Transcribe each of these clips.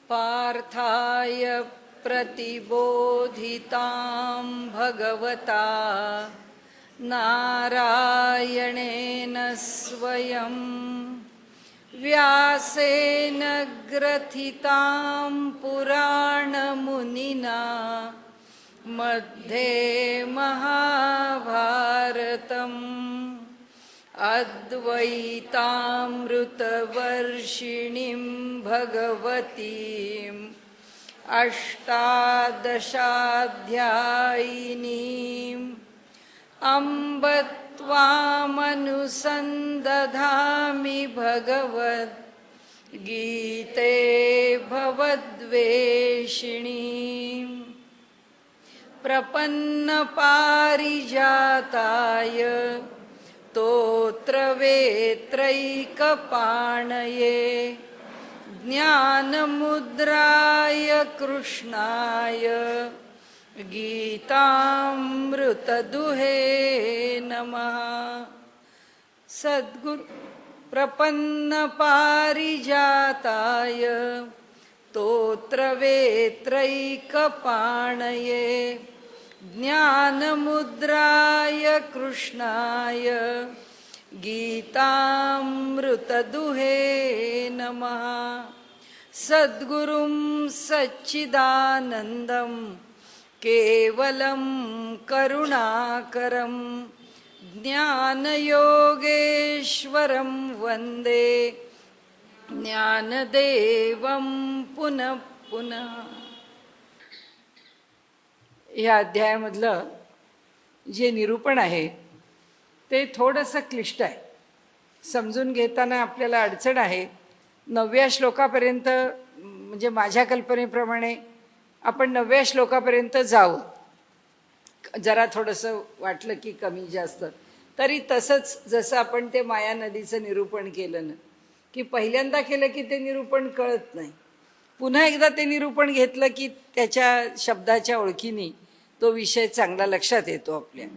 पार्थाय प्रतिबोधितां भगवता नारायणेन स्वयं व्यासेन ग्रथितां पुराणमुनिना मध्ये महाभारतम् अद्वैतामृतवर्षिणीं भगवतीम् अष्टादशाध्यायिनीम् अम्ब त्वामनुसन्दधामि भगवद्गीते भवद्वेषिणीम् प्रपन्नपारिजाताय स्तोत्रवेत्रैकपाणये ज्ञानमुद्राय कृष्णाय गीतामृतदुहे नमः। सद्गुरु प्रपन्नपारिजाताय स्तोत्रवेत्रैकपाणये ज्ञानमुद्राय कृष्णाय गीतामृतदुहे नमः। सद्गुरुं सच्चिदानन्दं केवलं करुणाकरं ज्ञानयोगेश्वरं वन्दे ज्ञानदेवं पुनः पुनः। या अध्यायामधलं जे निरूपण आहे ते थोडंसं क्लिष्ट आहे, समजून घेताना आपल्याला अडचण आहे. 9व्या श्लोकापर्यंत म्हणजे माझ्या कल्पनेप्रमाणे आपण 9व्या श्लोकापर्यंत जावं. जरा थोडंसं वाटलं की कमी जास्त तरी तसंच जसं आपण ते माया नदीचं निरूपण केलं ना, की पहिल्यांदा केलं की ते निरूपण कळत नाही, पुन्हा एकदा ते निरूपण घेतलं की त्याच्या शब्दाच्या ओळखीने तो विषय चांगला लक्षात येतो आपल्या.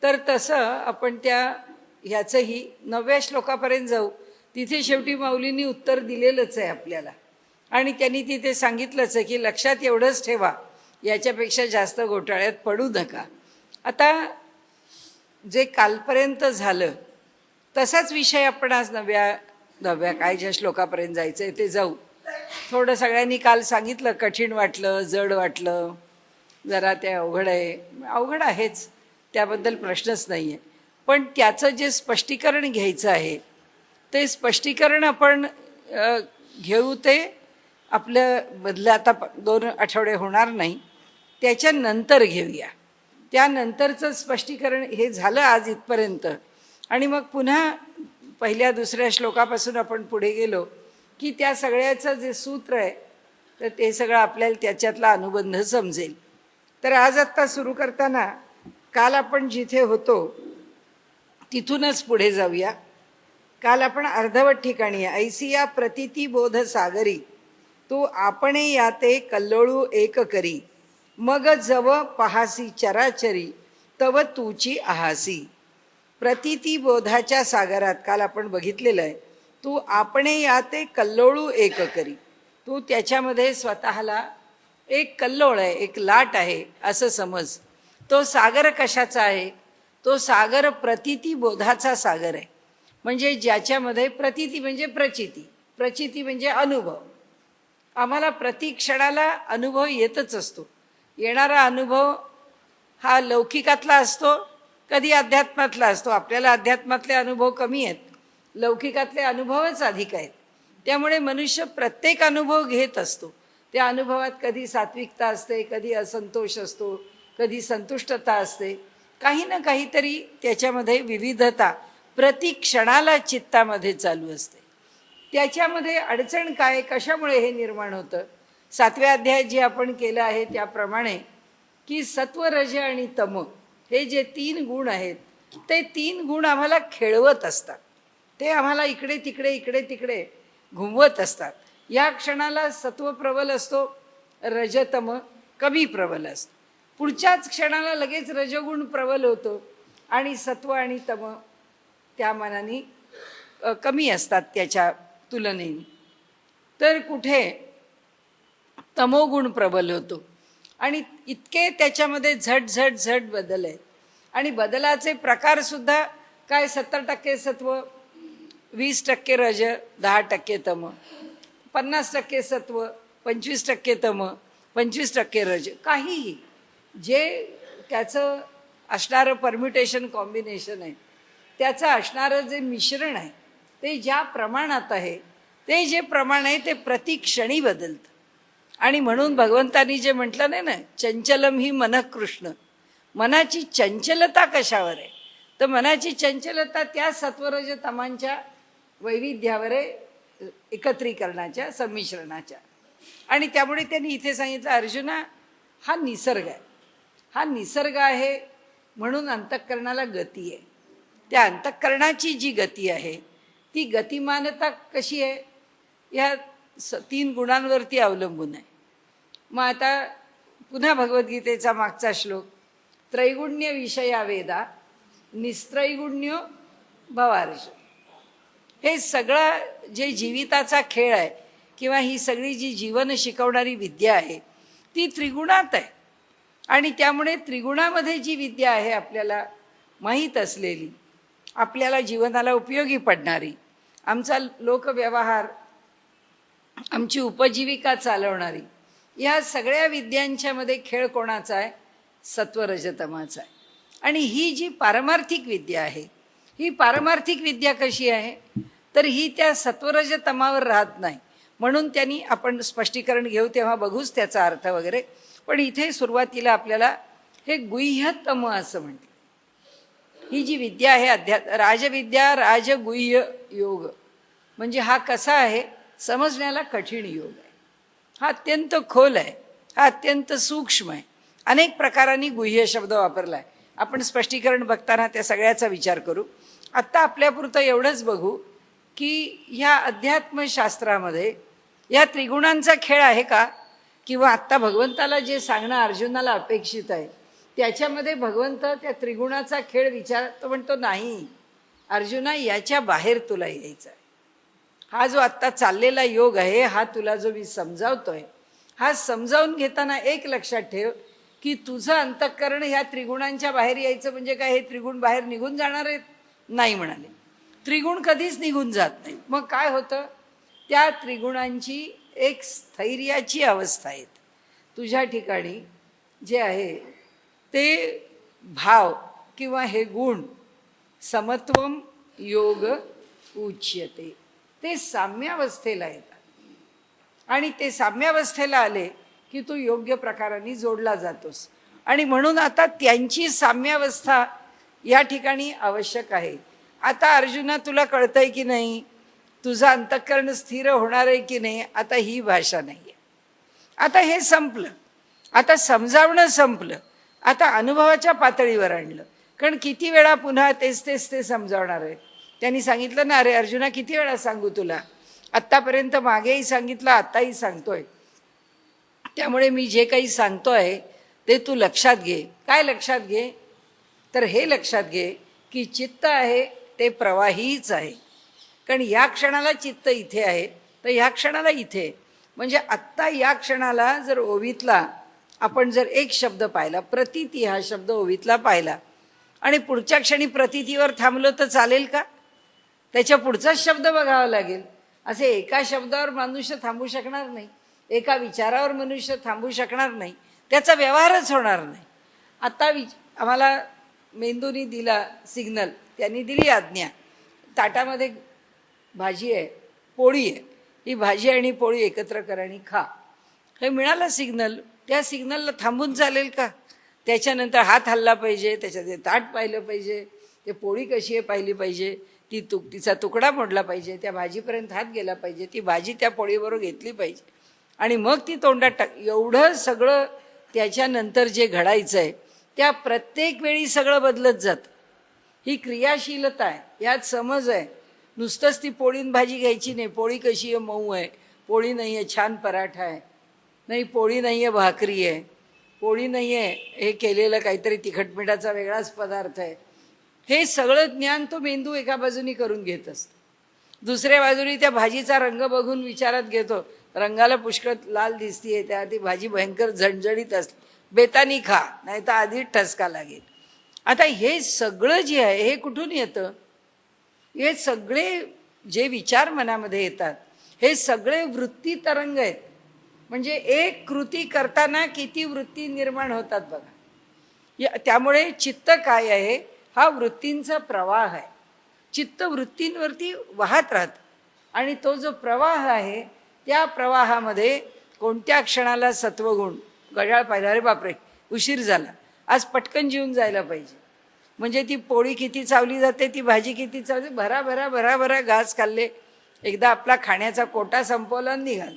तर तसं आपण ह्याचंही 9व्या श्लोकापर्यंत जाऊ. तिथे शेवटी माऊलींनी उत्तर दिलेलंच आहे आपल्याला, आणि त्यांनी तिथे सांगितलंच आहे की लक्षात एवढंच ठेवा, याच्यापेक्षा जास्त घोटाळ्यात पडू नका. आता जे कालपर्यंत झालं तसाच विषय आपण आज नवव्या काय ज्या श्लोकापर्यंत जायचं आहे ते जाऊ. थोडं सगळ्यांनी काल सांगितलं, कठीण वाटलं, जड वाटलं, जरा ते अवघड आहे. अवघड आहेच, त्याबद्दल प्रश्नच नाही आहे. पण त्याचं जे स्पष्टीकरण घ्यायचं आहे ते स्पष्टीकरण आपण घेऊ. ते आपलं बदलं आता 2 आठवडे होणार नाही, त्याच्यानंतर घेऊया. त्यानंतरचं स्पष्टीकरण हे झालं आज इथपर्यंत, आणि मग पुन्हा पहिल्या 2ऱ्या श्लोकापासून आपण पुढे गेलो की त्या सगळ्याचं जे सूत्र आहे तर ते सगळं आपल्याला त्याच्यातला अनुबंध समजेल. तर आज आत्ता सुरू करताना काल आपण जिथे होतो तिथूनच पुढे जाऊया. काल आपण अर्धवट ठिकाणी आहे. ऐसिया प्रतिती बोध सागरी तू आपणे याते कल्लोळू एक करी मग जव पहासी चराचरी तव तूची आहासी. प्रतिती बोधाच्या सागरात काल आपण बघितलेलं आहे, तू आपणे याते कल्लोळू एक करी. तू त्याच्यामध्ये स्वतःला एक कल्लोळ आहे, एक लाट आहे असं समज. तो सागर कशाचा आहे? तो सागर प्रतिती बोधाचा सागर आहे. म्हणजे ज्याच्यामध्ये प्रतिती म्हणजे प्रचिती, प्रचिती म्हणजे अनुभव. आम्हाला प्रति क्षणाला अनुभव येतच असतो. येणारा अनुभव हा लौकिकातला असतो, कधी अध्यात्मातला असतो. आपल्याला अध्यात्मातले अनुभव कमी आहेत, लौकिकातले अनुभवच अधिक आहेत. त्यामुळे मनुष्य प्रत्येक अनुभव घेत असतो. त्या अनुभवात कधी सात्विकता असते, कधी असंतोष असतो, कधी संतुष्टता असते, काही ना काहीतरी त्याच्यामध्ये विविधता प्रति क्षणाला चित्तामध्ये चालू असते. त्याच्यामध्ये अडचण काय, कशामुळे हे निर्माण होतं? 7व्या अध्यायात जे आपण केलं आहे त्याप्रमाणे की सत्व, रज आणि तम हे जे 3 गुण आहेत ते 3 गुण आम्हाला खेळवत असतात. ते आम्हाला इकडे तिकडे इकडे तिकडे घुमवत असतात. या क्षणाला सत्व प्रबल असतो, रजतम कमी प्रबल असतो. पुढच्याच क्षणाला लगेच रजगुण प्रबल होतो आणि सत्व आणि तम त्या मानाने कमी असतात त्याच्या तुलनेने. तर कुठे तमोगुण प्रबल होतो आणि इतके त्याच्यामध्ये झट झट बदल आहेत. आणि बदलाचे प्रकारसुद्धा काय, 70% सत्व, 20% रज, 10% तम, 50% सत्व, 25% तम, 25% रज, काहीही जे त्याचं असणारं परम्युटेशन कॉम्बिनेशन आहे, त्याचं असणारं जे मिश्रण आहे ते ज्या प्रमाणात आहे, ते जे प्रमाण आहे ते प्रतिक्षणी बदलतं. आणि म्हणून भगवंतांनी जे म्हटलं नाही ना, चंचलम ही मनः कृष्ण, मनाची चंचलता कशावर आहे, तर मनाची चंचलता त्या सत्वरज तमांच्या वैविध्यावर आहे, एकत्रीकरणाच्या, संमिश्रणाच्या. आणि त्यामुळे त्यांनी इथे सांगितलं, अर्जुना हा निसर्ग आहे, हा निसर्ग आहे म्हणून अंतःकरणाला गती आहे. त्या अंतःकरणाची जी गती आहे ती गतिमानता कशी आहे, या 3 गुणांवरती अवलंबून आहे. मग आता पुन्हा भगवद्गीतेचा मागचा श्लोक, त्रैगुण्य विषया वेदा निस्त्रैगुण्यो भवार्ज. हे सगळं जे जीविताचा खेळ आहे किंवा ही सगळी जी जीवन शिकवणारी विद्या आहे ती त्रिगुणात आहे. आणि त्यामुळे त्रिगुणामध्ये जी विद्या आहे आपल्याला माहीत असलेली, आपल्याला जीवनाला उपयोगी पडणारी, आमचा लोकव्यवहार, आमची उपजीविका चालवणारी, या सगळ्या विद्यांच्यामध्ये खेळ कोणाचा आहे, सत्वरजतमाचा आहे. आणि ही जी पारमार्थिक विद्या आहे, ही पारमार्थिक विद्या कशी आहे, तर ही त्या सत्वरजतमावर राहत नाही. म्हणून त्यांनी आपण स्पष्टीकरण घेऊ तेव्हा बघूच त्याचा अर्थ वगैरे. पण इथे सुरुवातीला आपल्याला हे गुह्यतम असं म्हणते. ही जी विद्या आहे राजविद्या, राजगुह्य योग, म्हणजे हा कसा आहे, समजण्याला कठीण योग आहे, हा अत्यंत खोल आहे, हा अत्यंत सूक्ष्म आहे. अनेक प्रकारांनी गुह्य शब्द वापरला आहे. आपण स्पष्टीकरण बघताना त्या सगळ्याचा विचार करू. आत्ता आपल्यापुरतं एवढंच बघू की ह्या अध्यात्मशास्त्रामध्ये या त्रिगुणांचा खेळ आहे का, किंवा आत्ता भगवंताला जे सांगणं अर्जुनाला अपेक्षित आहे त्याच्यामध्ये भगवंत त्या त्रिगुणाचा खेळ विचारतो. म्हणतो नाही अर्जुना, याच्या बाहेर तुला यायचं आहे. हा जो आत्ता चाललेला योग आहे, हा तुला जो मी समजावतोय, हा समजावून घेताना एक लक्षात ठेव की तुझं अंतःकरण ह्या त्रिगुणांच्या बाहेर यायचं म्हणजे काय, हे त्रिगुण बाहेर निघून जाणार आहेत, नाही म्हणाले. त्रिगुण कधीच निघून जात नाही. मग काय होतं, त्या त्रिगुणांची एक स्थैर्याची अवस्था आहे. तुझ्या ठिकाणी जे आहे ते भाव किंवा हे गुण, समत्वम योग उच्यते, ते साम्यावस्थेला येतात. आणि ते साम्यावस्थेला आले की तू योग्य प्रकाराने जोडला जातोस. आणि म्हणून आता त्यांची साम्यावस्था या ठिकाणी आवश्यक आहे. आता अर्जुना, तुला कळतंय की नाही, तुझं अंतःकरण स्थिर होणार आहे की नाही, आता ही भाषा नाही आहे. आता हे संपलं, आता समजावणं संपलं, आता अनुभवाच्या पातळीवर आणलं. कारण किती वेळा पुन्हा तेच ते समजावणार आहे. त्यांनी सांगितलं ना, अरे अर्जुना किती वेळा सांगू तुला, आत्तापर्यंत मागेही सांगितलं, आत्ताही सांगतोय, त्यामुळे मी जे काही सांगतोय ते तू लक्षात घे. काय लक्षात घे, तर हे लक्षात घे की चित्त आहे ते प्रवाहीच आहे. कारण या क्षणाला चित्त इथे आहे, तर ह्या क्षणाला इथे, म्हणजे आत्ता या क्षणाला जर ओवीतला आपण जर एक शब्द पाहिला, प्रतीती हा शब्द ओवीतला पाहिला, आणि पुढच्या क्षणी प्रतीतीवर थांबलो तर चालेल का, त्याच्या पुढचाच शब्द बघावा लागेल. असे एका शब्दावर मनुष्य थांबू शकणार नाही, एका विचारावर मनुष्य थांबू शकणार नाही, त्याचा व्यवहारच होणार नाही. आता आम्हाला मेंदूनी दिला सिग्नल, त्यांनी दिली आज्ञा, ताटामध्ये भाजी आहे, पोळी आहे, ही भाजी आणि पोळी एकत्र कर आणि खा, हे मिळालं सिग्नल. त्या सिग्नलला थांबून चालेल का, त्याच्यानंतर हात हल्ला पाहिजे, त्याच्यात ते ताट पाहिलं पाहिजे, ते पोळी कशी आहे पाहिली पाहिजे, तिचा तुकडा मोडला पाहिजे, त्या भाजीपर्यंत हात गेला पाहिजे, ती भाजी त्या पोळीबरोबर घेतली पाहिजे आणि मग ती तोंडात टाक. एवढं सगळं त्याच्यानंतर जे घडायचं आहे त्या प्रत्येक वेळी सगळं बदलत जातं. ही क्रियाशीलता आहे, यात समज आहे. नुसतंच ती पोळीन भाजी घ्यायची नाही, पोळी कशी आहे, मऊ आहे, पोळी नाही आहे छान पराठा आहे, नाही पोळी नाही आहे भाकरी आहे, पोळी नाही आहे हे केलेलं काहीतरी तिखट मिठाचा वेगळाच पदार्थ आहे. हे सगळं ज्ञान तो मेंदू एका बाजूनी करून घेत असतो, दुसऱ्या बाजूनी त्या भाजीचा रंग बघून विचारात घेतो, रंगाला पुष्कळ लाल दिसतीये, त्या ती भाजी भयंकर झणझणीत असते, बेतानी खा, नाही तर आधीच ठसका लागेल. आता हे सगळं जे आहे हे कुठून येतं? हे सगळे जे विचार मनामध्ये येतात हे सगळे वृत्ती तरंग आहेत. म्हणजे एक कृती करताना किती वृत्ती निर्माण होतात बघा. त्यामुळे चित्त काय आहे? हा वृत्तींचा प्रवाह आहे. चित्त वृत्तींवरती वाहत राहतं आणि तो जो प्रवाह आहे त्या प्रवाहामध्ये कोणत्या क्षणाला सत्वगुण घड्याळ पाहिलं, अरे बापरे उशीर झाला, आज पटकन जेवून जायला पाहिजे, म्हणजे ती पोळी किती चावली जाते, ती भाजी किती चावली, भरा भरा भरा भरा घास खाल्ले, एकदा आपला खाण्याचा कोटा संपवला निघाल.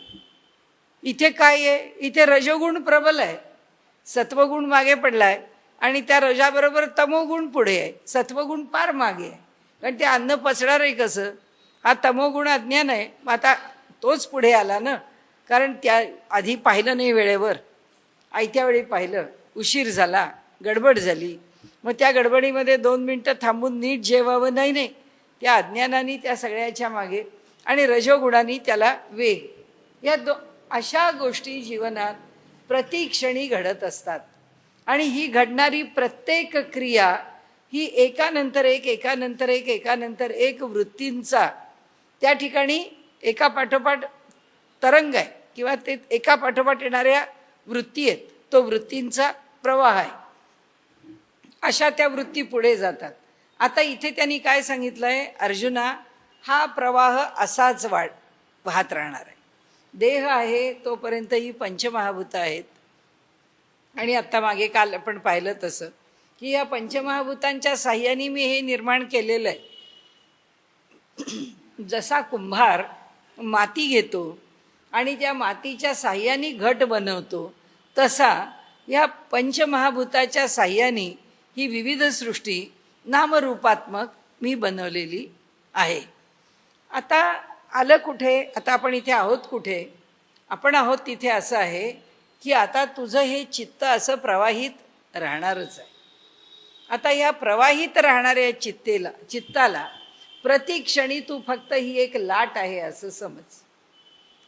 इथे काय आहे? इथे रजोगुण प्रबल आहे, सत्वगुण मागे पडलाय आणि त्या रजाबरोबर तमोगुण पुढे आहे, सत्वगुण फार मागे आहे. कारण ते अन्न पचणार आहे कसं? हा तमोगुण अज्ञान आहे, मग आता तोच पुढे आला ना, कारण त्या आधी पाहिलं नाही वेळेवर, आयत्या वेळी पाहिलं, उशीर झाला, गडबड झाली, मग त्या गडबडीमध्ये 2 मिनटं थांबून नीट जेवावं, नाही, त्या अज्ञानाने त्या सगळ्याच्या मागे आणि रजोगुणाने त्याला वेग, या अशा गोष्टी जीवनात प्रतिक्षणी घडत असतात. आणि ही घडणारी प्रत्येक क्रिया ही एकानंतर एक वृत्तींचा त्या ठिकाणी एकापाठोपाठ तरंग आहे किंवा ते एकापाठोपाठ येणाऱ्या वृत्ती आहेत, तो वृत्तींचा प्रवाह आहे. अशा त्या वृत्ती पुढे जातात. आता इथे त्यांनी काय सांगितलंय? अर्जुना, हा प्रवाह असाच वाहत राहणार आहे. देह आहे तोपर्यंत ही पंचमहाभूत आहेत. आणि आत्ता मागे काल आपण पाहिलं तसं की या पंचमहाभूतांच्या साह्याने मी हे निर्माण केलेलं आहे. जसा कुंभार माती घेतो आणि त्या मातीच्या साह्याने घट बनवतो, तसा या पंचमहाभूताच्या साह्याने ही विविध सृष्टी नामरूपात्मक मी बनवलेली आहे. आता आलं कुठे? आता आपण इथे आहोत कुठे? आपण आहोत तिथे असं आहे की आता तुझं हे चित्त असं प्रवाहित राहणारच आहे. आता या प्रवाहित राहणाऱ्या चित्ताला प्रतिक्षणी तू फक्त ही एक लाट आहे असं समज,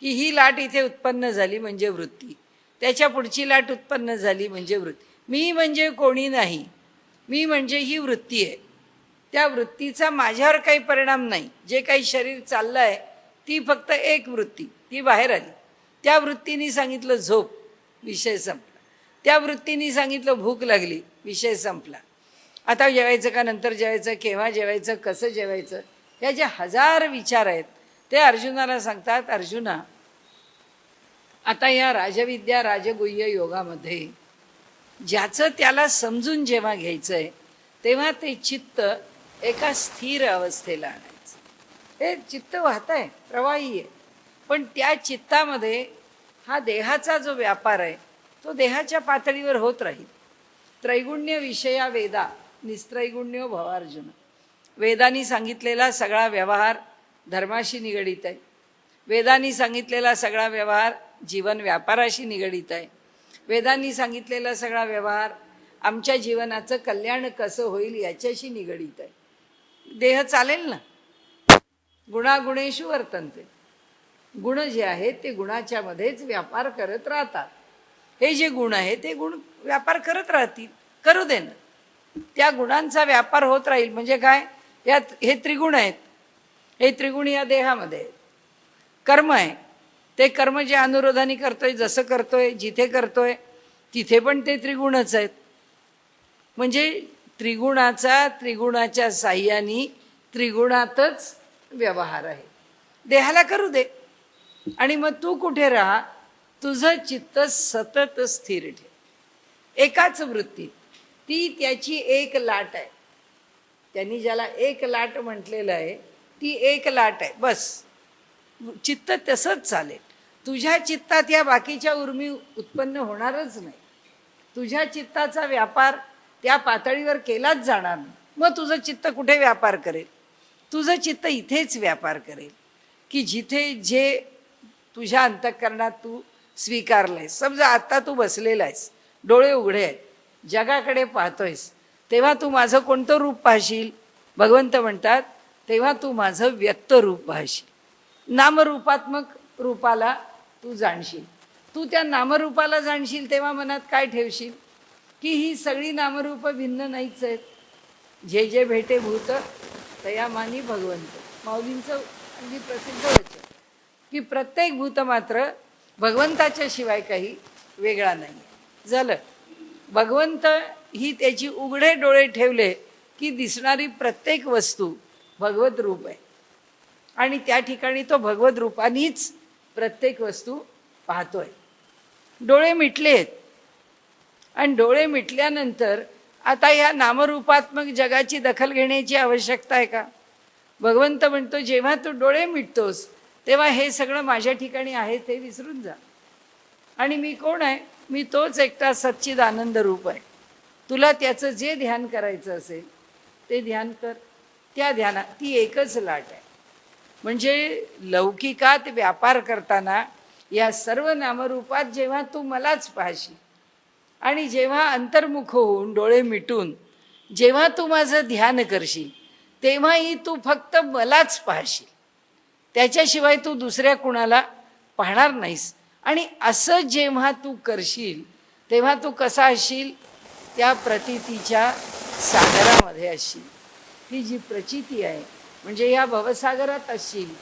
की ही लाट इथे उत्पन्न झाली म्हणजे वृत्ती, त्याच्या पुढची लाट उत्पन्न झाली म्हणजे वृत्ती. मी म्हणजे कोणी नाही, मी म्हणजे ही वृत्ती आहे. त्या वृत्तीचा माझ्यावर काही परिणाम नाही. जे काही शरीर चाललं आहे ती फक्त एक वृत्ती, ती बाहेर आली. त्या वृत्तीने सांगितलं झोप, विषय संपला. त्या वृत्तीने सांगितलं भूक लागली, विषय संपला. आता जेवायचं का नंतर जेवायचं, केव्हा जेवायचं, कसं जेवायचं, ह्या जे 1000 विचार आहेत ते अर्जुनाला सांगतात, अर्जुना आता या राजविद्या राजगुह्य योगामध्ये ज्याचं त्याला समजून जेव्हा घ्यायचं आहे तेव्हा ते चित्त एका स्थिर अवस्थेला आणायचं. हे चित्त वाहत आहे, प्रवाही आहे, पण त्या चित्तामध्ये हा देहाचा जो व्यापार आहे तो देहाच्या पातळीवर होत राहील. त्रैगुण्य विषया वेदा निस्त्रैगुण्यो भवार्जुन. वेदांनी सांगितलेला सगळा व्यवहार धर्माशी निगडीत आहे. वेदांनी सांगितलेला सगळा व्यवहार जीवन व्यापाराशी निगडीत आहे. वेदांनी सांगितलेला सगळा व्यवहार आमच्या जीवनाचं कल्याण कसं होईल याच्याशी निगडीत आहे. देह चालेल ना, गुणागुणेषु वर्तन्ते. गुण जे आहेत ते गुणाच्या मध्येच व्यापार करत राहतात. हे जे गुण आहे ते गुण व्यापार करत राहतील, करू दे ना. त्या गुणांचा व्यापार होत राहील. म्हणजे काय? यात हे त्रिगुण आहेत, हे त्रिगुण या देहामध्ये आहेत. कर्म आहे, ते कर्म जे अनुरोधाने करतोय, जसं करतोय, जिथे करतोय तिथे पण ते त्रिगुणच आहेत. म्हणजे त्रिगुणाच्या साह्याने त्रिगुणातच व्यवहार आहे. देहाला करू दे आणि मग तू कुठे राहा? तुझं चित्त सतत स्थिर ठेव एकाच वृत्तीत. ती त्याची एक लाट आहे. त्यांनी ज्याला एक लाट म्हटलेलं आहे ती एक लाट आहे, बस. चित्त तसंच चालेल. तुझ्या चित्तात या बाकीच्या उर्मी उत्पन्न होणारच नाही. तुझ्या चित्ताचा व्यापार त्या पातळीवर केलाच जाणार नाही. मग तुझं चित्त कुठे व्यापार करेल? तुझं चित्त इथेच व्यापार करेल की जिथे जे तुझ्या अंतःकरणात तू स्वीकारलंयस. समजा आत्ता तू बसलेला आहेस, डोळे उघडे आहेत, जगाकडे पाहतोयस, तेव्हा तू माझं कोणतं रूप पाहशील? भगवंत म्हणतात तेव्हा तू माझं व्यक्त रूप पाहशील. नामरूपात्मक रूपाला तू जाणशील. तू त्या नामरूपाला जाणशील तेव्हा मनात काय ठेवशील की ही सगळी नामरूप भिन्न नाहीच आहेत. जे जे भेटे भूत तया मानी भगवंत. माऊलींचं अगदी प्रसिद्ध वचन की प्रत्येक भूत मात्र भगवंताच्या शिवाय काही वेगळा नाही. झालं. भगवंत ही त्याची उघडे डोळे ठेवले की दिसणारी प्रत्येक वस्तू भगवत रूप आहे आणि त्या ठिकाणी तो भगवत रूपानीच प्रत्येक वस्तू पाहतोय. डोळे मिटलेत आणि डोळे मिटल्यानंतर आता या नामरूपात्मक जगाची दखल घेण्याची आवश्यकता आहे का? भगवंत म्हणतो जेव्हा तू डोळे मिटतोस तेव्हा हे सगळं माझ्या ठिकाणी आहे ते विसरून जा. आणि मी कोण आहे? मी तोच एकटा सच्चिद आनंद रूप आहे. तुला त्याचं जे ध्यान करायचं असेल ते ध्यान कर. त्या ध्यानात ती एकच लाट आहे. म्हणजे लौकिकात व्यापार करताना या सर्व नामरूपात जेव्हा तू मलाच पाहशील आणि जेव्हा अंतर्मुख होऊन डोळे मिटून जेव्हा तू माझं ध्यान करशील तेव्हाही तू फक्त मलाच पाहशील. त्याच्याशिवाय तू दुसऱ्या कुणाला पाहणार नाहीस. आणि असं जेव्हा तू करशील तेव्हा तू कसा असशील? त्या प्रतीतीच्या सागरामध्ये असशील. ही जी प्रचिती आहे म्हणजे या भवसागरात असशील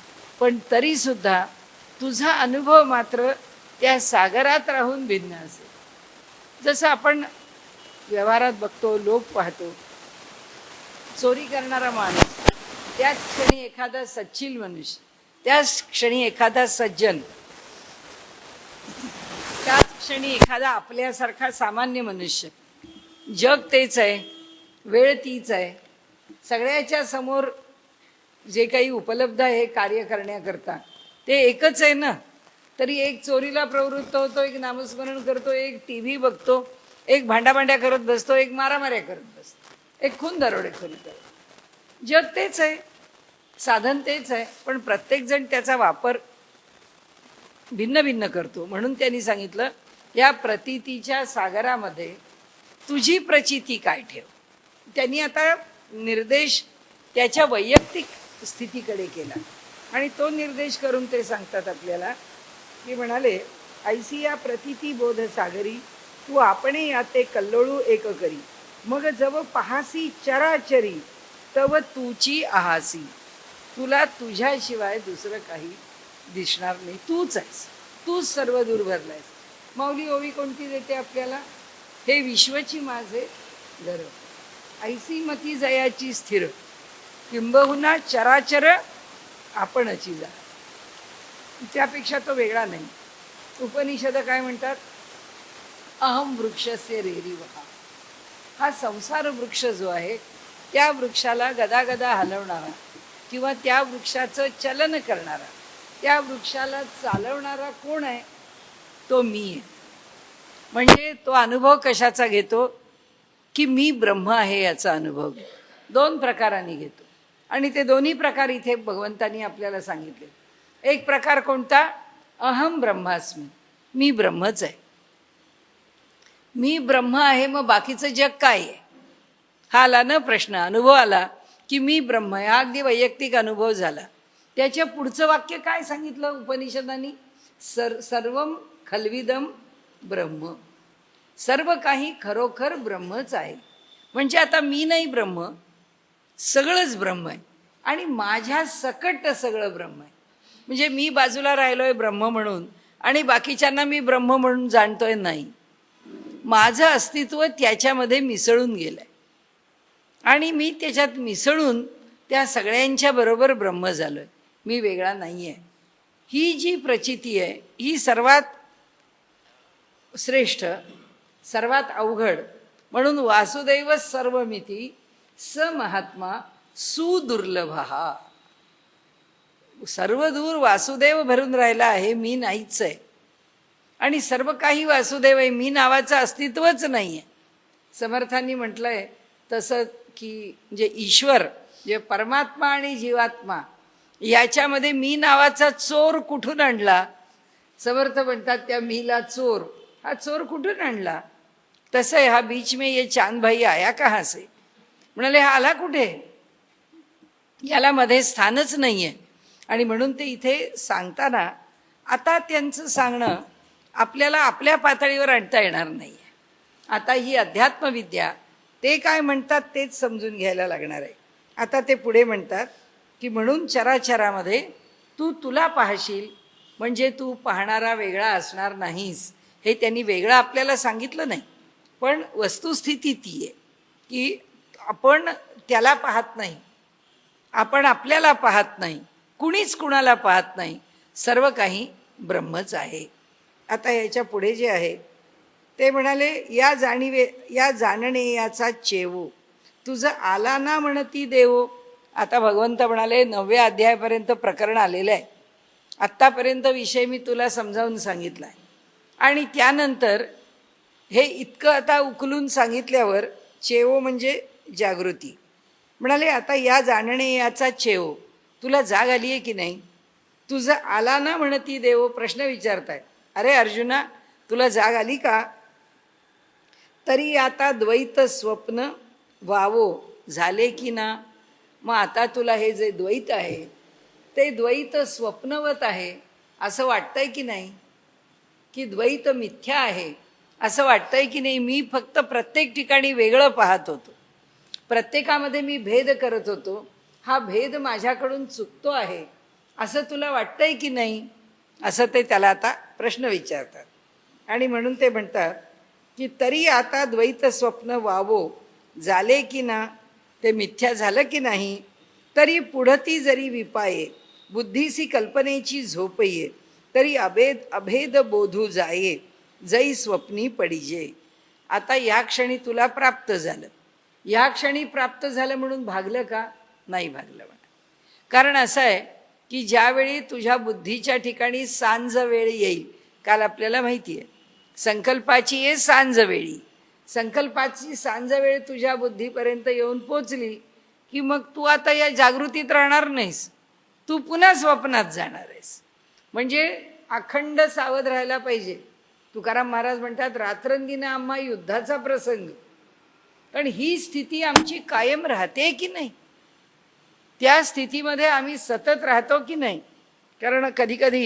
पण तरीसुद्धा तुझा अनुभव मात्र त्या सागरात राहून भिन्न असेल. जसं आपण व्यवहारात बघतो, लोक पाहतो, चोरी करणारा माणूस, त्याच क्षणी एखादा सच्चिल मनुष्य, त्याच क्षणी एखादा सज्जन, त्याच क्षणी एखादा आपल्यासारखा सामान्य मनुष्य. जग तेच आहे, वेळ तीच आहे, सगळ्याच्या समोर जे काही उपलब्ध आहे कार्य करण्याकरता ते एकच आहे ना. तरी एक चोरीला प्रवृत्त होतो, एक नामस्मरण करतो, एक टी व्ही बघतो, एक भांडाभांड्या करत बसतो, एक मारामाऱ्या करत बसतो, एक खून दरोडेखोरी करतो. जग तेच आहे, साधन तेच आहे, पण प्रत्येकजण त्याचा वापर भिन्न भिन्न करतो. म्हणून त्यांनी सांगितलं या प्रतीतीच्या सागरामध्ये तुझी प्रचिती काय ठेव. त्यांनी आता निर्देश त्याच्या वैयक्तिक स्थितीकडे केला आणि तो निर्देश करून ते सांगतात आपल्याला की म्हणाले ऐसी या प्रतीती बोध सागरी तू आपणे याते कल्लोळू एक करी मग जव पहासी चराचरी तव तुची आहासी. तुला तुझ्याशिवाय दुसरं काही दिसणार नाही. तूच आहेस, तूच सर्व दूर भरलायस. माऊली ओवी कोणती देते आपल्याला? हे विश्वची माझे घर ऐसी मती जयाची स्थिर किंबहुना चराचर आपणची जा. त्यापेक्षा तो वेगळा नाही. उपनिषद काय म्हणतात? अहम वृक्षस्य रेरिवहा. हा संसार वृक्ष जो आहे त्या वृक्षाला गदागदा हलवणारा किंवा त्या वृक्षाचं चलन करणारा, त्या वृक्षाला चालवणारा कोण आहे? तो मी आहे. म्हणजे तो अनुभव कशाचा घेतो की मी ब्रह्म आहे याचा अनुभव दोन प्रकारांनी घेतो. आणि ते दोन्ही प्रकार इथे भगवंतांनी आपल्याला सांगितले. एक प्रकार कोणता? अहम ब्रह्मास्मी, मी ब्रह्मच आहे. मी ब्रह्म आहे, मग बाकीचं जग काय आहे? हा आला ना प्रश्न, अनुभव आला की मी ब्रह्म आहे. हा अगदी वैयक्तिक अनुभव झाला. त्याच्या पुढचं वाक्य काय सांगितलं उपनिषदांनी? सर्वम खल्विदम ब्रह्म. सर्व काही खरोखर ब्रह्मच आहे. म्हणजे आता मी नाही ब्रह्म, सगळंच ब्रह्म आहे आणि माझ्या सकट सगळं ब्रह्म आहे. म्हणजे मी बाजूला राहिलोय ब्रह्म म्हणून आणि बाकीच्यांना मी ब्रह्म म्हणून जाणतोय नाही. माझं अस्तित्व त्याच्यामध्ये मिसळून गेलंय आणि मी त्याच्यात मिसळून त्या सगळ्यांच्या बरोबर ब्रह्म झालोय. मी वेगळा नाही आहे. ही जी प्रचिती आहे ही सर्वात श्रेष्ठ, सर्वात अवघड. म्हणून वासुदैव सर्वमिती स महात्मा सुदुर्लभ. सर्व दूर वासुदेव भरून राहिला आहे, मी नाहीच आहे. आणि सर्व काही वासुदेव आहे, मी नावाचं अस्तित्वच नाही आहे. समर्थांनी म्हटलंय तसं की जे ईश्वर, जे परमात्मा आणि जीवात्मा याच्यामध्ये मी नावाचा चोर कुठून आणला? समर्थ म्हणतात त्या मीला चोर. हा चोर कुठून आणला? तसं आहे, हा बीच में ये चांद भाई आया कहाँ से. म्हणाले हा आला कुठे? याला मध्ये स्थानच नाही आहे. आणि म्हणून ते इथे सांगताना आता त्यांचं सांगणं आपल्याला आपल्या पातळीवर आणता येणार नाही आहे. आता ही अध्यात्मविद्या ते काय म्हणतात तेच समजून घ्यायला लागणार आहे. आता ते पुढे म्हणतात की म्हणून चराचरामध्ये तू तुला पाहशील, म्हणजे तू पाहणारा वेगळा असणार नाहीस. हे त्यांनी वेगळं आपल्याला सांगितलं नाही, पण वस्तुस्थिती ती आहे की आपण त्याला पाहत नाही, आपण आपल्याला पाहत नाही, कुणीच कुणाला पाहत नाही, सर्व काही ब्रह्मच आहे. आता याच्या पुढे जे आहे ते म्हणाले, या जाणणे याचा चेवो तुझं आला ना म्हणती देवो. आता भगवंत म्हणाले 9व्या अध्यायापर्यंत प्रकरण आलेलं आहे, आत्तापर्यंत विषय मी तुला समजावून सांगितला आहे, आणि त्यानंतर हे इतकं आता उकलून सांगितल्यावर चेवो म्हणजे जागृती. म्हणाले आता या जाणणे याचा चेवो, तुला जाग आली आहे की नाही, तुझं आला ना म्हणती देवो. प्रश्न विचारताय, अरे अर्जुना तुला जाग आली का? तरी आता द्वैत स्वप्न वावो झाले की ना. मग आता तुला हे जे द्वैत आहे ते द्वैत स्वप्नवत आहे असं वाटतंय की नाही, की द्वैत मिथ्या आहे असं वाटतंय की नाही. मी फक्त प्रत्येक ठिकाणी वेगळं पाहत होतो, प्रत्येकामध्ये मी भेद करत होतो, हा भेद माझ्याकडून चुकतो आहे असं तुला वाटतंय की नाही, असं ते त्याला आता प्रश्न विचारतात. आणि म्हणून ते म्हणतात की तरी आता द्वैत स्वप्न वावो झाले की ना, ते मिथ्या झालं की नाही. तरी पुढती जरी विपाये बुद्धीसी कल्पनेची झोप ये, तरी अभेद बोधू जाये जै स्वप्नी पडिजे. आता या क्षणी तुला प्राप्त झालं, या क्षणी प्राप्त झालं म्हणून भागलं का? नाही भागलं म्हणा. कारण असं आहे की ज्यावेळी तुझ्या बुद्धीच्या ठिकाणी सांज वेळ येईल, काल आपल्याला माहिती आहे संकल्पाची आहे सांज वेळी, संकल्पाची सांज वेळ तुझ्या बुद्धीपर्यंत येऊन पोचली की मग तू आता या जागृतीत राहणार नाहीस, तू पुन्हा स्वप्नात जाणार आहेस. म्हणजे अखंड सावध राहायला पाहिजे. तुकाराम महाराज म्हणतात रात्रंदिना आम्हा युद्धाचा प्रसंग, पण ही स्थिती आमची कायम राहते की नाही, त्या स्थितीमध्ये आम्ही सतत राहतो की नाही. कारण कधी कधी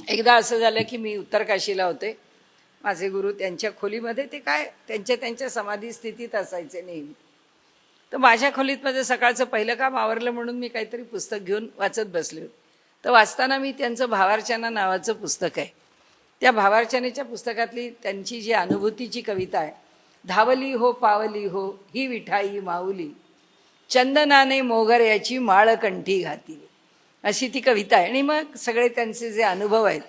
एकदा असं झालं की मी उत्तर काशीला होते, माझे गुरु त्यांच्या खोलीमध्ये ते काय त्यांच्या समाधी स्थितीत असायचे नेहमी. तर माझ्या खोलीत माझं सकाळचं पहिलं काम आवरलं म्हणून मी काहीतरी पुस्तक घेऊन वाचत बसले होते. तर वाचताना मी त्यांचं भावार्चना नावाचं पुस्तक आहे, त्या भावार्चनेच्या पुस्तकातली त्यांची जी अनुभूतीची कविता आहे, धावली हो पावली हो ही विठाई माऊली, चंदनाने मोगऱ्याची माळ कंठी घातली, अशी ती कविता आहे. आणि मग सगळे त्यांचे जे अनुभव आहेत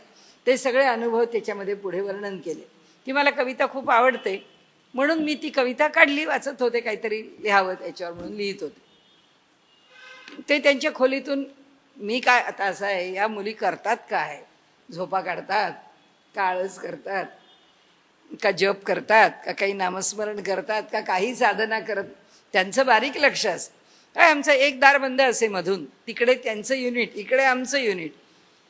ते सगळे अनुभव त्याच्यामध्ये पुढे वर्णन केले. ती मला कविता खूप आवडते म्हणून मी ती कविता काढली, वाचत होते, काहीतरी लिहावं त्याच्यावर म्हणून लिहित होते. ते त्यांच्या खोलीतून मी काय, आता असं आहे या मुली करतात काय, झोपा काढतात का, आळस करतात का, जप करतात का, काही नामस्मरण करतात का, काही साधना करत, त्यांचं बारीक लक्ष असतं. काय आमचं एक दार बंद असे मधून, तिकडे त्यांचं युनिट, इकडे आमचं युनिट,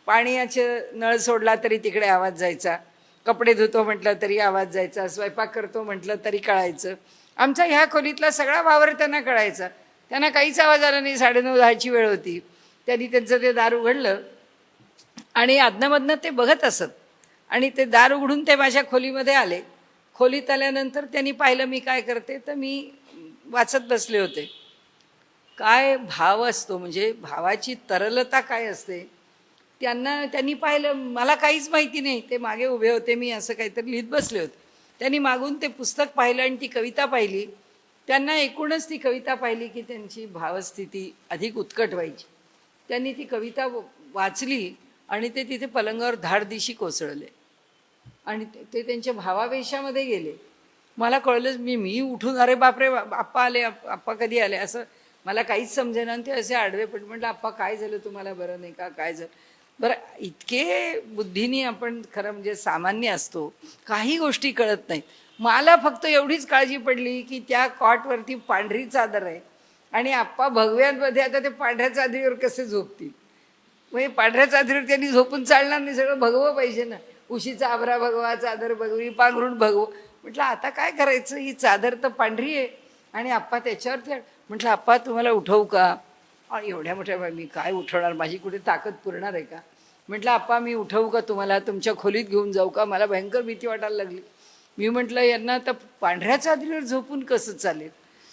पाण्याचं नळ सोडला तरी तिकडे आवाज जायचा, कपडे धुतो म्हटलं तरी आवाज जायचा, स्वयंपाक करतो म्हटलं तरी कळायचं. आमचा ह्या खोलीतला सगळा वावर त्यांना कळायचा, त्यांना काहीच आवाज आला नाही. 9:30-10ची वेळ होती, त्यांनी त्यांचं ते दार उघडलं आणि अधनमधनं ते बघत असत, आणि ते दार उघडून ते माझ्या खोलीमध्ये आले. खोलीत आल्यानंतर त्यांनी पाहिलं मी काय करते, तर मी वाचत बसले होते. काय भाव असतो, म्हणजे भावाची तरलता काय असते, त्यांनी पाहिलं. मला काहीच माहिती नाही, ते मागे उभे होते, मी असं काहीतरी लिहित बसले होते. त्यांनी मागून ते पुस्तक पाहिलं आणि ती कविता पाहिली. त्यांना एकूणच ती कविता पाहिली की त्यांची भावस्थिती अधिक उत्कट व्हायची. त्यांनी ती कविता वाचली आणि ते तिथे पलंगावर धाडदिशी कोसळले आणि ते त्यांच्या भावावेशामध्ये गेले. मला कळलंच, मी उठून अरे बापरे आप्पा आले, आप्पा कधी आले, असं मला काहीच समजेना. आणि ते असे आडवे पडले. म्हटलं आप्पा काय झालं, तुम्हाला बरं नाही का, काय झालं? बरं, इतके बुद्धीने आपण खरं म्हणजे सामान्य असतो, काही गोष्टी कळत नाहीत. मला फक्त एवढीच काळजी पडली की त्या कॉटवरती पांढरी चादर आहे आणि आप्पा भगव्यांमध्ये आता ते पांढऱ्या चादरीवर कसे झोपतील. म्हणजे पांढऱ्या चादरीवर त्यांनी झोपून चालणार नाही, सगळं भगवं पाहिजे ना, उशीचा आभरा भगवा, चादर भगवी, पांघरून भगवं. म्हटलं आता काय करायचं, ही चादर तर पांढरी आहे आणि आप्पा त्याच्यावरती. म्हटलं आप्पा तुम्हाला उठवू का? एवढ्या मोठ्या मी काय उठवणार, माझी कुठे ताकद पुरणार आहे का? म्हटलं आप्पा मी उठवू का तुम्हाला, तुमच्या खोलीत घेऊन जाऊ का, मला भयंकर भीती वाटायला लागली. मी म्हटलं यांना आता पांढऱ्या चादरीवर झोपून कसं चालेल,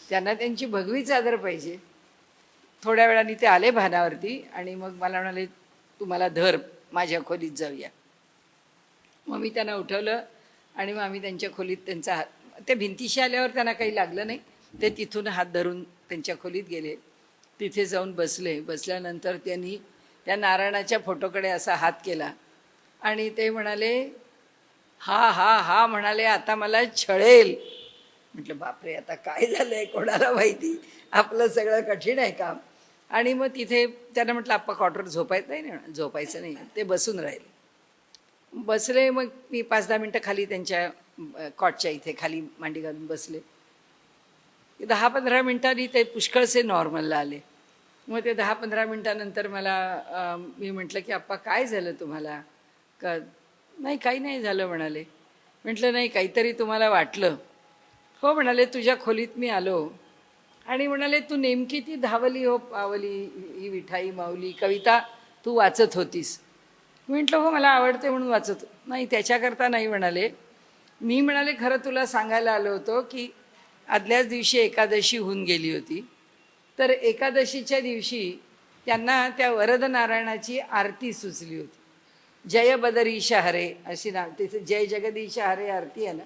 त्यांना त्यांची भगवी चादर पाहिजे. थोड्या वेळाने ते आले भानावरती आणि मग मला म्हणाले तुम्हाला धर माझ्या खोलीत जाऊया. मग मी त्यांना उठवलं आणि मग आम्ही त्यांच्या खोलीत त्यांचा हात, त्या भिंतीशी आल्यावर त्यांना काही लागलं नाही, ते तिथून हात धरून त्यांच्या खोलीत गेले. तिथे जाऊन बसले. बसल्यानंतर त्यांनी त्या नारायणाच्या फोटोकडे असा हात केला आणि ते म्हणाले हा हा हा म्हणाले आता मला छळेल. म्हटलं बापरे आता काय झालंय कोणाला माहिती, आपलं सगळं कठीण आहे काम. आणि मग तिथे त्यांना म्हटलं आप्पा कॉटवर झोपायचं नाही, झोपायचं नाही. ते बसून राहिले. बसले. मग मी 5-10 मिनटं खाली त्यांच्या कॉटच्या इथे खाली मांडी घालून बसले. 10-15 मिनटांनी ते पुष्कळसे नॉर्मलला आले. मग ते 10-15 मिनटानंतर मला मी म्हटलं की आप्पा काय झालं तुम्हाला का, नाही काही नाही झालं म्हणाले. म्हटलं नाही काहीतरी तुम्हाला वाटलं. हो म्हणाले तुझ्या खोलीत मी आलो आणि म्हणाले तू नेमकी ती धावली हो पावली ही विठाई माऊली कविता तू वाचत होतीस. म्हटलं हो मला आवडते म्हणून वाचत. नाही त्याच्याकरता नाही म्हणाले. मी म्हणाले खरं तुला सांगायला आलो होतो की आदल्याच दिवशी एकादशी होऊन गेली होती. तर एकादशीच्या दिवशी त्यांना त्या वरदनारायणाची आरती सुचली होती. जय बदरीश हरे अशी नाव, तिथे जय जगदीश हरे आरती आहे ना,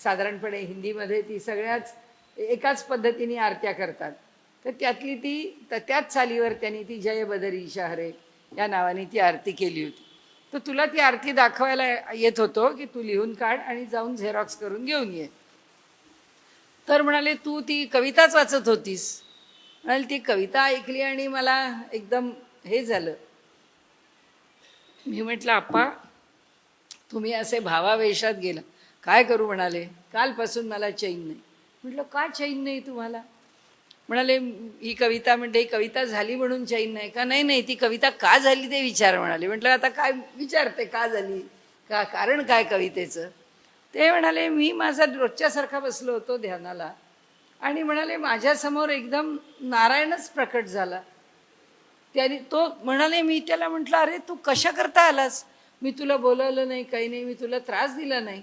साधारणपणे हिंदीमध्ये ती सगळ्याच एकाच पद्धतीने आरत्या करतात. तर त्यातली ती त्याच चालीवर त्यांनी ती जय बदरीश हरे या नावाने ती आरती केली होती. तर तुला ती आरती दाखवायला येत होतो की तू लिहून काढ आणि जाऊन झेरॉक्स करून घेऊन ये. तर म्हणाले तू ती कविताच वाचत होतीस. म्हणाले ती कविता ऐकली आणि मला एकदम हे झालं. मी म्हटलं आप्पा तुम्ही असे भावावेशात गेला काय करू. म्हणाले कालपासून मला चैन नाही. म्हटलं का चैन नाही तुम्हाला. म्हणाले ही कविता म्हणजे ही कविता झाली म्हणून चैन नाही का. नाही नाही ती कविता का झाली ते विचार. म्हणाले. म्हटलं आता काय विचारते का झाली, का कारण काय कवितेचं. ते म्हणाले मी माझा रोजच्यासारखा बसलो होतो ध्यानाला आणि म्हणाले माझ्यासमोर एकदम नारायणच प्रकट झाला. त्याने तो म्हणाले मी त्याला म्हटलं अरे तू कशा करता आलास, मी तुला बोलवलं नाही काही नाही, मी तुला त्रास दिला नाही,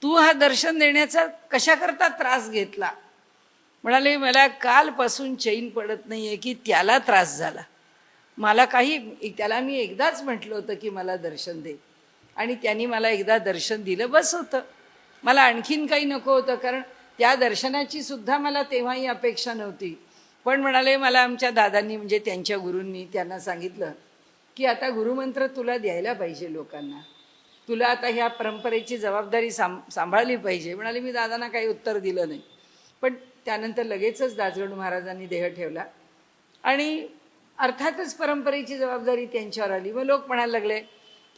तू हा दर्शन देण्याचा कशा करता त्रास घेतला. म्हणाले मला कालपासून चैन पडत नाहीये की त्याला त्रास झाला. मला काही त्याला मी एकदाच म्हटलं होतं की मला दर्शन दे आणि त्यांनी मला एकदा दर्शन दिलं बस होतं. मला आणखीन काही नको होतं, कारण त्या दर्शनाची सुद्धा मला तेव्हाही अपेक्षा नव्हती. पण म्हणाले मला आमच्या दादांनी म्हणजे त्यांच्या गुरूंनी त्यांना सांगितलं की आता गुरुमंत्र तुला द्यायला पाहिजे लोकांना, तुला आता ह्या परंपरेची जबाबदारी सांभाळली पाहिजे. म्हणाले मी दादांना काही उत्तर दिलं नाही. पण त्यानंतर लगेचच दासगणू महाराजांनी देह ठेवला आणि अर्थातच परंपरेची जबाबदारी त्यांच्यावर आली. मग लोक म्हणायला लागले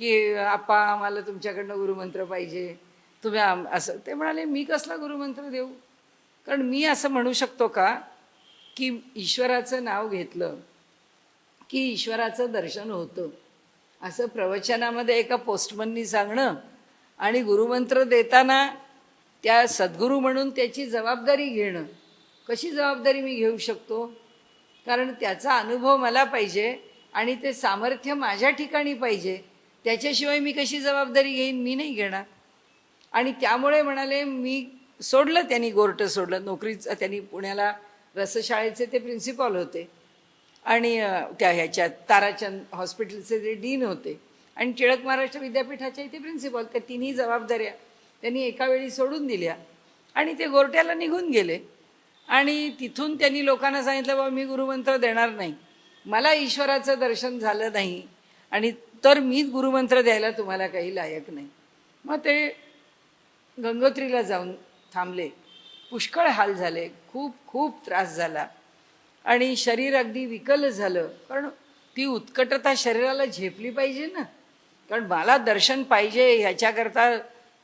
की आप्पा आम्हाला तुमच्याकडनं गुरुमंत्र पाहिजे, तुम्ही असं. ते म्हणाले मी कसला गुरुमंत्र देऊ, कारण मी असं म्हणू शकतो का की ईश्वराचं नाव घेतलं की ईश्वराचं दर्शन होतं असं प्रवचनामध्ये एका पोस्टमननी सांगणं आणि गुरुमंत्र देताना त्या सद्गुरू म्हणून त्याची जबाबदारी घेणं, कशी जबाबदारी मी घेऊ शकतो. कारण त्याचा अनुभव मला पाहिजे आणि ते सामर्थ्य माझ्या ठिकाणी पाहिजे, त्याच्याशिवाय मी कशी जबाबदारी घेईन, मी नाही घेणार. आणि त्यामुळे म्हणाले मी सोडलं. त्यांनी गोर्ट सोडलं. नोकरीचं त्यांनी पुण्याला रसशाळेचे ते प्रिन्सिपॉल होते आणि त्या ह्याच्यात ताराचंद हॉस्पिटलचे जे डीन होते आणि टिळक महाराष्ट्र विद्यापीठाच्या इथे प्रिन्सिपॉल. त्या तिन्ही जबाबदाऱ्या त्यांनी एका वेळी सोडून दिल्या आणि ते गोरट्याला निघून गेले. आणि तिथून त्यांनी लोकांना सांगितलं बाबा मी गुरुमंत्र देणार नाही, मला ईश्वराचं दर्शन झालं नाही आणि तर मीच गुरुमंत्र द्यायला तुम्हाला काही लायक नाही. मग ते गंगोत्रीला जाऊन थांबले. पुष्कळ हाल झाले, खूप खूप त्रास झाला आणि शरीर अगदी विकल झालं. कारण ती उत्कटता शरीराला झेपली पाहिजे ना, कारण मला दर्शन पाहिजे ह्याच्याकरता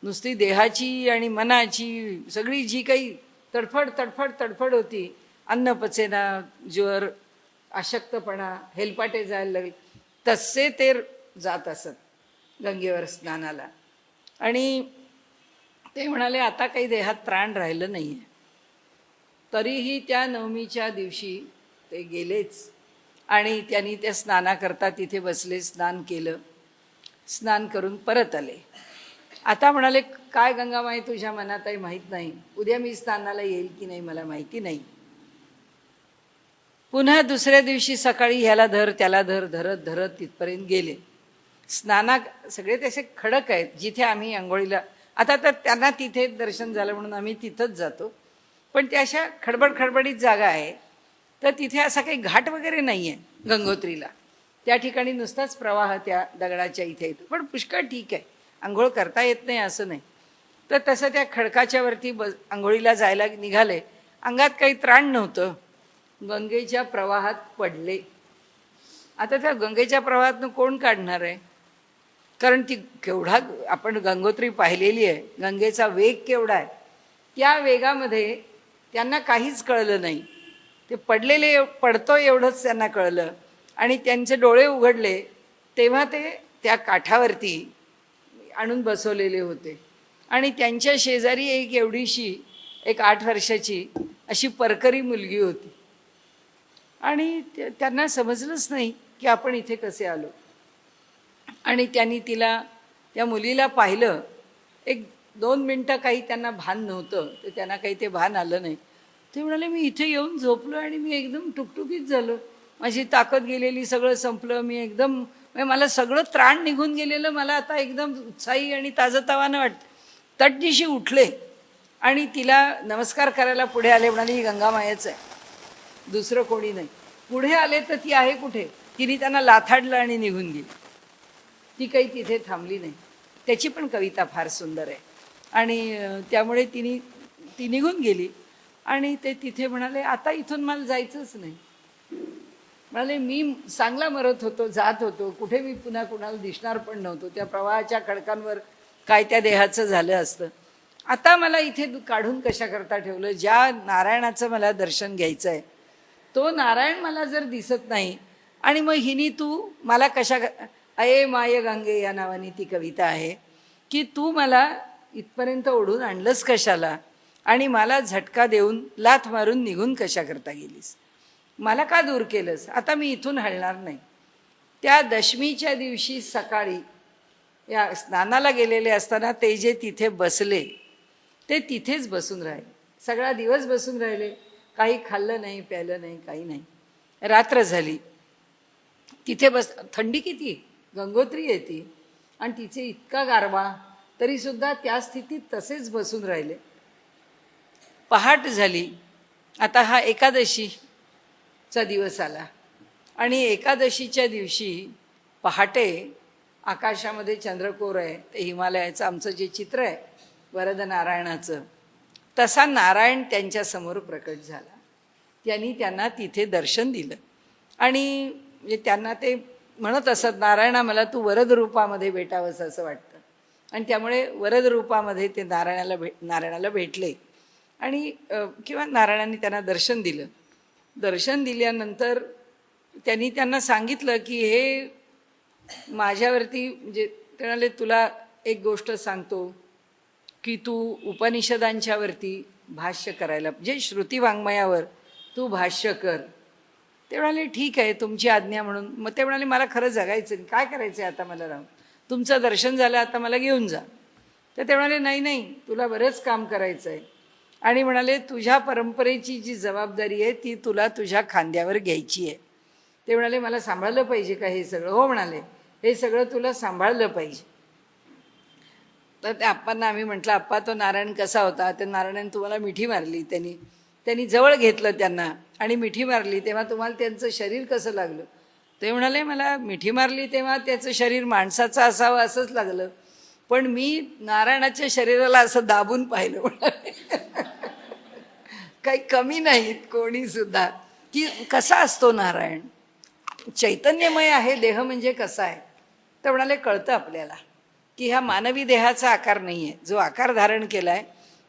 नुसती देहाची आणि मनाची सगळी जी काही तडफड तडफड तडफड होती, अन्न पचेना, ज्वर, अशक्तपणा, हेलपाटे जायला लागले, तसे ते जात असत गंगेवर स्नानाला. आणि ते म्हणाले आता काही देहात प्राण राहिलं नाही आहे. तरीही त्या नवमीच्या दिवशी ते गेलेच आणि त्यांनी त्या स्नानाकरता तिथे बसले, स्नान केलं स्नान करून परत आले. आता म्हणाले, काय गंगामाई तुझ्या मनात आहे माहीत नाही, उद्या मी स्नानाला येईल की नाही मला माहिती नाही. पुन्हा दुसऱ्या दिवशी सकाळी ह्याला धर त्याला धर धरत धरत तिथपर्यंत गेले. सगळे तसे खडक आहेत जिथे आम्ही आंघोळीला, आता तर त्यांना तिथे दर्शन झालं म्हणून आम्ही तिथंच जातो, पण त्या अशा खडबडीत जागा आहे. तर तिथे असा काही घाट वगैरे नाही आहे गंगोत्रीला. त्या ठिकाणी नुसताच प्रवाह त्या दगडाच्या इथे येतो, पण पुष्कळ ठीक आहे, आंघोळ करता येत नाही असं नाही. तर तसं त्या खडकाच्या वरती आंघोळीला जायला निघाले. अंगात काही त्राण नव्हतं, गंगेच्या प्रवाहात पडले. आता त्या गंगेच्या प्रवाहातनं कोण काढणार आहे? कारण ती केवढा, आपण गंगोत्री पाहिलेली आहे, गंगेचा वेग केवढा आहे. त्या वेगामध्ये त्यांना काहीच कळलं नाही. ते पडतो एवढंच त्यांना कळलं. आणि त्यांचे डोळे उघडले तेव्हा ते त्या काठावरती आणून बसवलेले होते. आणि त्यांच्या शेजारी एक एवढीशी, एक 8 वर्षाची अशी परकरी मुलगी होती. आणि त्यांना समजलंच नाही की आपण इथे कसे आलो. आणि त्यांनी त्या मुलीला पाहिलं. 1-2 मिनटं काही त्यांना भान नव्हतं, तर त्यांना काही ते भान आलं नाही. ते म्हणाले, मी इथे येऊन झोपलो आणि मी एकदम टुकटुकीत झालो, माझी ताकद गेलेली, सगळं संपलं, मी एकदम, मला सगळं त्राण निघून गेलेलं, मला आता एकदम उत्साही आणि ताजंतवानं वाटतं. तटदिशी उठले आणि तिला नमस्कार करायला पुढे आले. म्हणाले, ही गंगामायाच आहे, दुसरं कोणी नाही. पुढे आले तर ती आहे कुठे? तिने त्यांना लाथाडलं आणि निघून गेली. ती काही तिथे थांबली नाही. त्याची पण कविता फार सुंदर आहे. आणि त्यामुळे ती निघून गेली. आणि ते तिथे म्हणाले, आता इथून मला जायचंच नाही. म्हणाले, मी चांगला मरत होतो, जात होतो, कुठे मी पुन्हा कुणाला दिसणार पण नव्हतो. त्या प्रवाहाच्या खडकांवर काय त्या देहाचं झालं असतं. आता मला इथे काढून कशा करता ठेवलं? ज्या नारायणाचं मला दर्शन घ्यायचं आहे, तो नारायण मला जर दिसत नाही, आणि मग हिनी तू मला कशा, अये माय गंगे या नावाने ती कविता आहे, की तू मला इथपर्यंत ओढून आणलंस कशाला, आणि मला झटका देऊन लाथ मारून निघून कशा करता गेलीस, मला का दूर केलंस, आता मी इथून हलणार नाही. त्या दशमीच्या दिवशी सकाळी या स्नानाला गेलेले असताना ते जे तिथे बसले, ते तिथेच बसून राहिले. सगळा दिवस बसून राहिले, काही खाल्लं नाही, प्यायलं नाही, काही नाही. रात्र झाली. तिथे थंडी किती, गंगोत्री येते आणि तिचे इतका गारवा, तरी सुद्धा त्या स्थितीत तसेच बसून राहिले. पहाट झाली. आता हा एकादशीचा दिवस आला. आणि एकादशीच्या दिवशी पहाटे आकाशामध्ये चंद्रकोर आहे, ते हिमालयाचं आमचं जे चित्र आहे वरद नारायणाचं, तसा नारायण त्यांच्यासमोर प्रकट झाला. त्यांना तिथे दर्शन दिलं. आणि म्हणजे त्यांना ते म्हणत असत, नारायणा मला तू वरद रूपामध्ये भेटावंस असं वाटतं. आणि त्यामुळे वरद रूपामध्ये ते नारायणाला भेटले. आणि किंवा नारायणाने त्यांना दर्शन दिलं. दर्शन दिल्यानंतर त्यांना सांगितलं की हे माझ्यावरती, म्हणजे ते म्हणाले, तुला एक गोष्ट सांगतो की तू उपनिषदांच्यावरती भाष्य करायला, म्हणजे श्रुती वाङ्मयावर तू भाष्य कर. ते म्हणाले, ठीक आहे, तुमची आज्ञा म्हणून. मग ते म्हणाले, मला खरं जगायचं नाही, काय करायचं आहे आता मला राहून, तुमचं दर्शन झालं, आता मला घेऊन जा. तर ते म्हणाले, नाही, तुला बरंच काम करायचं आहे. आणि म्हणाले, तुझ्या परंपरेची जी जबाबदारी आहे ती तुला तुझ्या खांद्यावर घ्यायची आहे. ते म्हणाले, मला सांभाळलं पाहिजे का हे सगळं? हो म्हणाले, हे सगळं तुला सांभाळलं पाहिजे. तर त्या आप्पांना आम्ही म्हटलं, आप्पा तो नारायण कसा होता? त्या नारायणाने तुम्हाला मिठी मारली, त्यांनी जवळ घेतलं त्यांना आणि मिठी मारली, तेव्हा तुम्हाला त्यांचं शरीर कसं लागलं? ते म्हणाले, मला मिठी मारली तेव्हा त्याचं शरीर माणसाचं असावं असंच लागलं, पण मी नारायणाच्या शरीराला असं दाबून पाहिलं म्हणाले. काही कमी नाहीत कोणी सुद्धा, की कसा असतो नारायण, चैतन्यमय आहे. देह म्हणजे कसा आहे? तर म्हणाले, कळतं आपल्याला की ह्या मानवी देहाचा आकार नाही आहे. जो आकार धारण केला आहे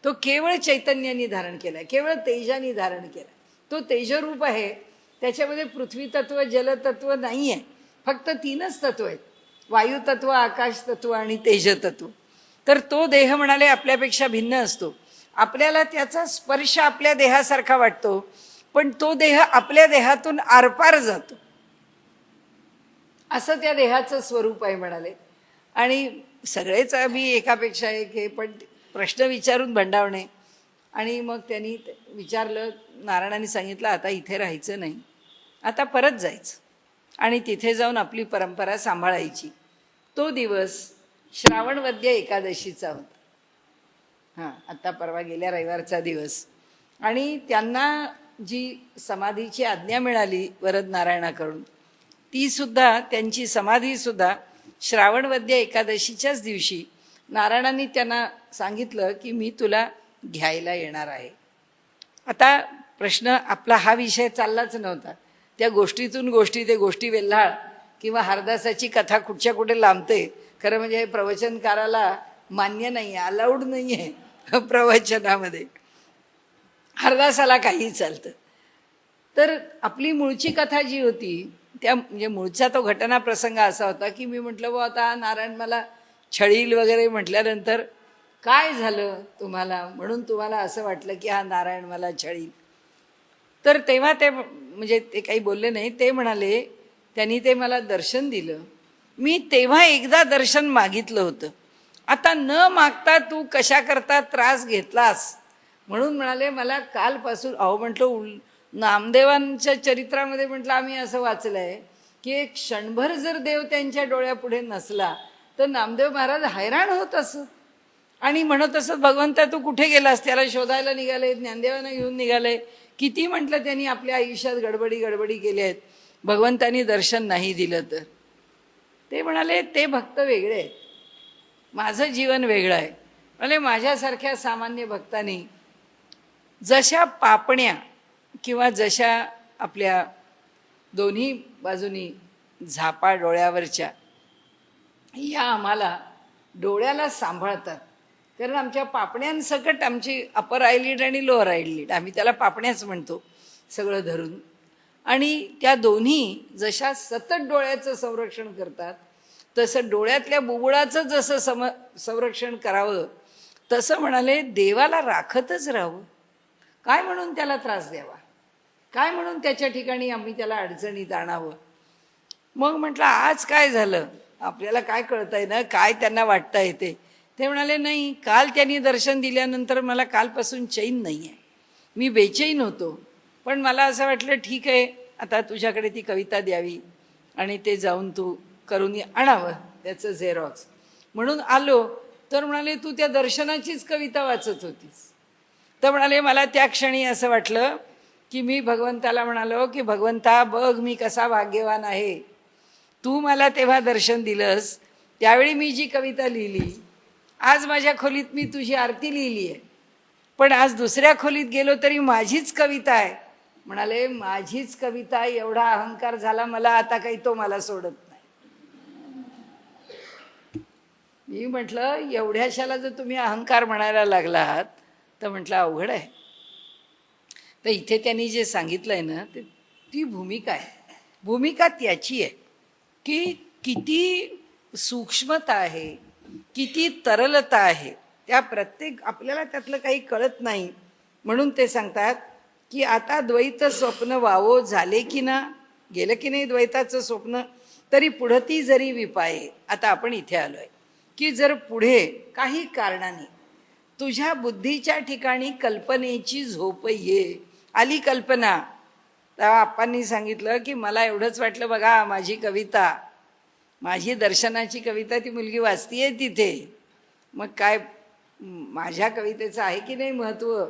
तो केवळ चैतन्याने धारण केला आहे, केवळ तेजाने धारण केला आहे. तो तेजरूप आहे. त्याच्यामध्ये पृथ्वी तत्व, जलतत्व नाही आहे, फक्त 3च तत्व आहेत, वायुतत्व, आकाश तत्व आणि तेजतत्व. तर तो देह म्हणाले आपल्यापेक्षा भिन्न असतो. आपल्याला त्याचा स्पर्श आपल्या देहासारखा वाटतो, पण तो देह आपल्या देहातून आरपार जातो, असं त्या देहाचं स्वरूप आहे म्हणाले. आणि सगळेच आम्ही एकापेक्षा एक हे, पण प्रश्न विचारून भंडावणे. आणि मग त्यांनी विचारलं, नारायणाने सांगितलं आता इथे राहायचं नाही, आता परत जायचं आणि तिथे जाऊन आपली परंपरा सांभाळायची. तो दिवस श्रावणवद्य एकादशीचा होता. आता परवा गेल्या रविवारचा दिवस. आणि त्यांना जी समाधीची आज्ञा मिळाली वरद नारायणाकडून, ती सुद्धा, त्यांची समाधीसुद्धा श्रावणवद्य एकादशीच्याच दिवशी नारायणांनी त्यांना सांगितलं की मी तुला घ्यायला येणार आहे. आता प्रश्न आपला हा विषय चाललाच नव्हता. त्या गोष्टीतून गोष्टी, ते गोष्टी वेल्हाळ किंवा हरदासाची कथा कुठच्या कुठे लांबते. खरं म्हणजे हे प्रवचनकाराला मान्य नाही आहे, अलाउड नाही आहे प्रवचनामध्ये. हरदासाला काही चालतं. तर आपली मूळची कथा जी होती, त्या म्हणजे मूळचा तो घटना प्रसंग असा होता की मी म्हटलं बुवा आता नारायण मला छळील वगैरे म्हटल्यानंतर काय झालं तुम्हाला, म्हणून तुम्हाला असं वाटलं की हा नारायण मला छळील. तर तेव्हा ते म्हणजे ते काही बोलले नाही. ते म्हणाले, त्यांनी ते मला दर्शन दिलं. मी तेव्हा एकदा दर्शन मागितलं होतं, आता न मागता तू कशा करता त्रास घेतलास, म्हणून म्हणाले मला कालपासून. अहो म्हटलं, नामदेवांच्या चरित्रामध्ये म्हटलं आम्ही असं वाचलं आहे की एक क्षणभर जर देव त्यांच्या डोळ्यापुढे नसला तर नामदेव महाराज हैराण होत असत आणि म्हणत असत, भगवंता तू कुठे गेलास, त्याला शोधायला निघाले, ज्ञानदेवांना घेऊन निघाले. किती म्हटलं त्यांनी आपल्या आयुष्यात गडबडी केल्या आहेत, भगवंतांनी दर्शन नाही दिलं तर. ते म्हणाले ते भक्त वेगळे आहेत, माझं जीवन वेगळं आहे. म्हणाले माझ्यासारख्या सामान्य भक्तांनी जशा पापण्या किंवा जशा आपल्या दोन्ही बाजूनी झापा डोळ्यावरच्या, या आम्हाला डोळ्याला सांभाळतात. कारण आमच्या पापण्यांसकट आमची अपर आयलिड आणि लोअर आयलिड, आम्ही त्याला पापण्याच म्हणतो सगळं धरून. आणि त्या दोन्ही जशा सतत डोळ्याचं संरक्षण करतात, तसं डोळ्यातल्या बुबुळाचं जसं संरक्षण करावं, तसं म्हणाले देवाला राखतच राहावं. काय म्हणून त्याला त्रास द्यावा, काय म्हणून त्याच्या ठिकाणी आम्ही त्याला अडचणीत आणावं. मग म्हटलं आज काय झालं, आपल्याला काय कळतंय ना, काय त्यांना वाटतं येते. ते म्हणाले नाही, काल त्यांनी दर्शन दिल्यानंतर मला कालपासून चैन नाही आहे, मी बेचैन होतो. पण मला असं वाटलं ठीक आहे, आता तुझ्याकडे ती कविता द्यावी आणि ते जाऊन तू करून आणावं त्याचं झेरॉक्स, म्हणून आलो. तर म्हणाले तू त्या दर्शनाचीच कविता वाचत होतीस. तर म्हणाले मला त्या क्षणी असं वाटलं की मी भगवंताला म्हणालो की भगवंता बघ मी कसा भाग्यवान आहे, तू मला तेव्हा दर्शन दिलंस, त्यावेळी मी जी कविता लिहिली, आज माझ्या खोलीत मी तुझी आरती लिहिली आहे, पण आज दुसऱ्या खोलीत गेलो तरी माझीच कविता आहे. म्हणाले माझीच कविता, एवढा अहंकार झाला मला आता, काही तो मला सोडत नाही. मी म्हटलं एवढ्याशाला जर तुम्ही अहंकार म्हणायला लागलात तर म्हटलं अवघड आहे. तर इथे त्यांनी जे सांगितलं आहे ना, ती भूमिका आहे. भूमिका त्याची आहे की किती सूक्ष्मता आहे, किती तरलता आहे, त्या प्रत्येक आपल्याला त्यातलं काही कळत नाही. म्हणून ते सांगतात की आता द्वैत स्वप्न वावो झाले की ना, गेलं की नाही द्वैताचं स्वप्न, तरी पुढती जरी विपाये. आता आपण इथे आलो आहे की जर पुढे काही कारणाने तुझ्या बुद्धीच्या ठिकाणी कल्पनेची झोप आली कल्पना, तेव्हा आप्पांनी सांगितलं की मला एवढंच वाटलं, बघा माझी कविता, माझी दर्शनाची कविता ती मुलगी वाचतीये तिथे, मग काय माझ्या कवितेचं आहे की नाही महत्त्व.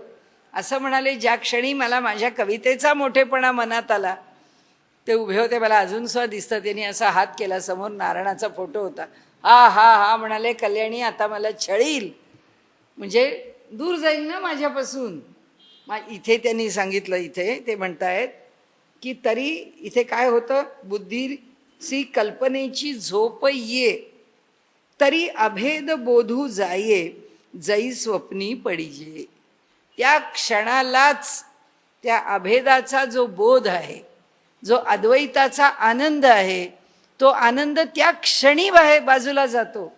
असं म्हणाले ज्या क्षणी मला माझ्या कवितेचा मोठेपणा मनात आला, ते उभे होते, मला अजून सुद्धा दिसतं, त्यांनी असा हात केला, समोर नारायणाचा फोटो होता. हा हा हा म्हणाले कल्याणी आता मला छळील, म्हणजे दूर जाईल ना माझ्यापासून. इथे त्यांनी सांगितलं, इथे ते म्हणतायत की तरी इथे काय होतं, बुद्धीसी कल्पनेची झोप तरी अभेद बोधू जाये, जै स्वप्नी पडिजे. त्या क्षणालाच त्या अभेदाचा जो बोध आहे, जो अद्वैताचा आनंद आहे, तो आनंद त्या क्षणी बाजूला जातो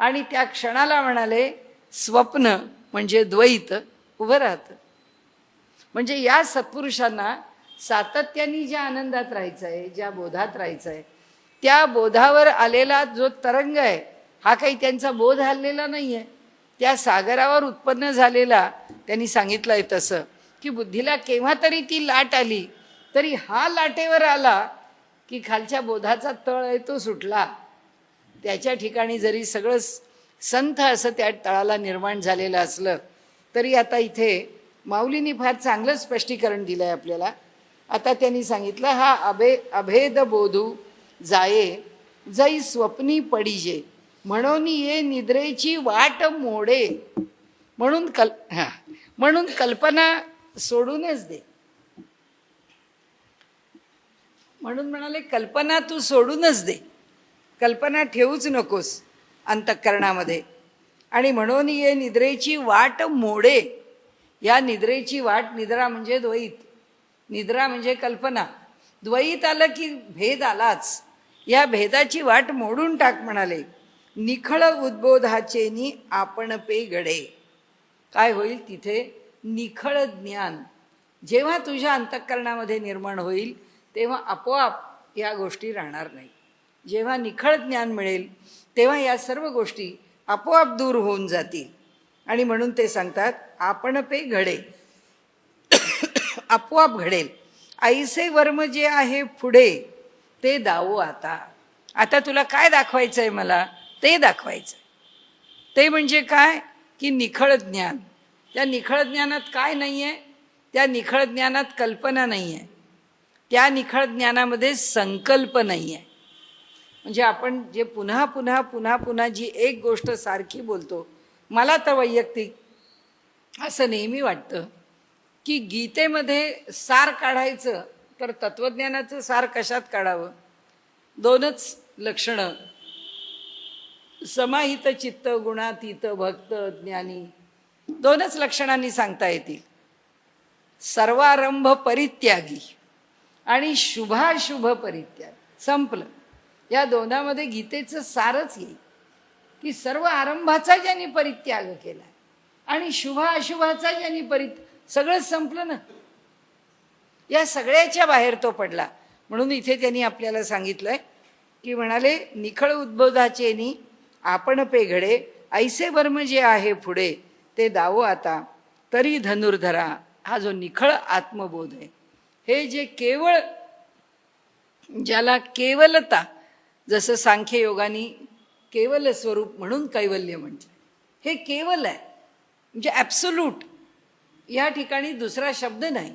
आणि त्या क्षणाला म्हणाले स्वप्न म्हणजे द्वैत उभं राहतं. म्हणजे या सत्पुरुषांना सातत्याने ज्या आनंदात राहायचं आहे, ज्या बोधात राहायचं आहे, त्या बोधावर आलेला जो तरंग आहे, हा काही त्यांचा बोध हललेला नाही आहे. त्या सागरावर उत्पन्न झालेला त्यांनी सांगितलंय तसं की बुद्धीला केव्हा तरी ती लाट आली तरी हा लाटेवर आला की खालच्या बोधाचा तळ आहे तो सुटला. त्याच्या ठिकाणी जरी सगळं संथ असं त्या तळाला निर्माण झालेलं असलं तरी आता इथे माऊलींनी फार चांगलं स्पष्टीकरण दिलं आहे आपल्याला. आता त्यांनी सांगितलं हा अभेद बोधू जाये जै स्वप्नी पडिजे म्हणून ये निद्रेची वाट मोडे. म्हणून कल्पना सोडूनच दे. म्हणून म्हणाले कल्पना तू सोडूनच दे, कल्पना ठेवूच नकोस अंतःकरणामध्ये. आणि म्हणून ये निद्रेची वाट मोडे. या निद्रेची वाट, निद्रा म्हणजे द्वैत, निद्रा म्हणजे कल्पना. द्वैत आलं की भेद आलाच. या भेदाची वाट मोडून टाक म्हणाले. निखळ उद्बोधाचेनी आपण पे घडे. काय होईल तिथे? निखळ ज्ञान जेव्हा तुझ्या अंतःकरणामध्ये निर्माण होईल तेव्हा आपोआप या गोष्टी राहणार नाही. जेव्हा निखळ ज्ञान मिळेल तेव्हा या सर्व गोष्टी आपोआप दूर होऊन जातील. आणि म्हणून ते सांगतात आपण पे घडे, आपोआप घडेल. ऐसे वर्म जे आहे पुढे ते दावो आता. आता तुला काय दाखवायचं आहे? मला ते दाखवायचं. ते म्हणजे काय? की निखळ ज्ञान. त्या निखळ ज्ञानात काय नाही आहे? त्या निखळ ज्ञानात कल्पना नाही आहे. त्या निखळ ज्ञानामध्ये संकल्प नाही आहे. म्हणजे आपण जे पुन्हा पुन्हा पुन्हा पुन्हा जी एक गोष्ट सारखी बोलतो, मला तर वैयक्तिक असं नेहमी वाटतं की गीतेमध्ये सार काढायचं तर तत्वज्ञानाचं सार कशात काढावं? दोनच लक्षणं, समाहित चित्त, गुणातीत, भक्त, ज्ञानी. दोनच लक्षणांनी सांगता येतील. सर्वारंभ परित्यागी आणि शुभाशुभ परित्याग. संपलं. या दोनामध्ये गीतेचं सारच येईल की सर्व आरंभाचा ज्यांनी परित्याग केला आणि शुभ अशुभाचा ज्यांनी सगळंच संपलं ना. या सगळ्याच्या बाहेर तो पडला. म्हणून इथे त्यांनी आपल्याला सांगितलंय की म्हणाले निखळ उद्बोधाचेनी आपण पे घडे ऐसे वर्म जे आहे पुढे ते दावो आता तरी धनुर्धरा. हा जो निखळ आत्मबोध आहे, हे जे केवळ, ज्याला केवलता, जसं सांख्य योगानी केवल स्वरूप म्हणून कैवल्य म्हटलं, हे केवल आहे म्हणजे ॲब्सोल्यूट. या ठिकाणी दुसरा शब्द नाही.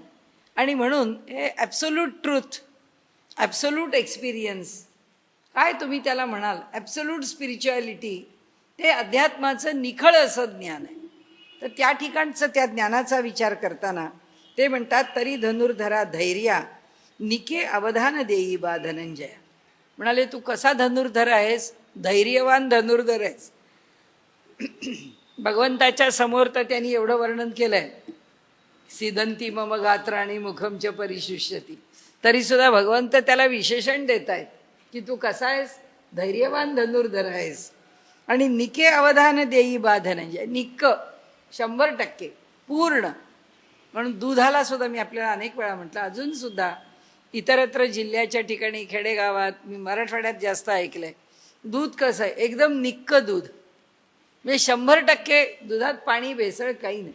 आणि म्हणून हे ॲब्सोल्यूट ट्रूथ, ॲब्सोल्यूट एक्सपिरियन्स, काय तुम्ही त्याला म्हणाल, ॲब्सोल्यूट स्पिरिच्युअलिटी, ते अध्यात्माचं निखळ असं ज्ञान आहे. तर त्या ठिकाणचं त्या ज्ञानाचा विचार करताना ते म्हणतात तरी धनुर्धरा धैर्या निके अवधान देई बा धनंजया. म्हणाले तू कसा धनुर्धर आहेस? धैर्यवान धनुर्धर आहेस. भगवंताच्या समोर तर त्यांनी एवढं वर्णन केलंय, सिदंती मम गात्राणी मुखम च परिशुष्यती, तरी सुद्धा भगवंत त्याला विशेषण देत आहेत की तू कसा आहेस? धैर्यवान धनुर्धर आहेस. आणि निके अवधान देई बा धनंजय. निक्क 100% पूर्ण. म्हणून दुधाला सुद्धा मी आपल्याला अनेक वेळा म्हटलं, अजून सुद्धा इतरत्र जिल्ह्याच्या ठिकाणी, खेडेगावात, मी मराठवाड्यात जास्त ऐकलंय, दूध कसं आहे? एकदम निक्क दूध, म्हणजे 100% दुधात पाणी भेसळ काही नाही.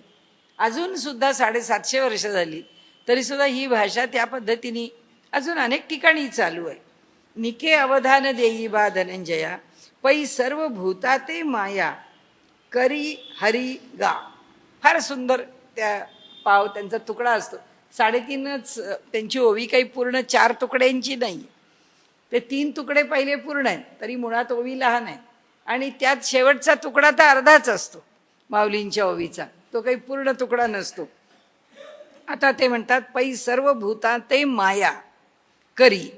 अजून सुद्धा 750 वर्ष झाली तरी सुद्धा ही भाषा त्या पद्धतीने अजून अनेक ठिकाणी चालू आहे. निके अवधान देई बा धनंजया पै सर्व भूताते माया करी हरी गा. फार सुंदर त्या पाव त्यांचा तुकडा असतो. 3.5च त्यांची ओवी काही पूर्ण 4 तुकड्यांची नाही. ते 3 तुकडे पहिले पूर्ण आहेत, तरी मुळात ओवी लहान आहे. आणि त्यात शेवटचा तुकडा तर अर्धाच असतो माऊलींच्या ओवीचा, तो काही पूर्ण तुकडा नसतो. आता ते म्हणतात पै सर्व भूता ते माया करी,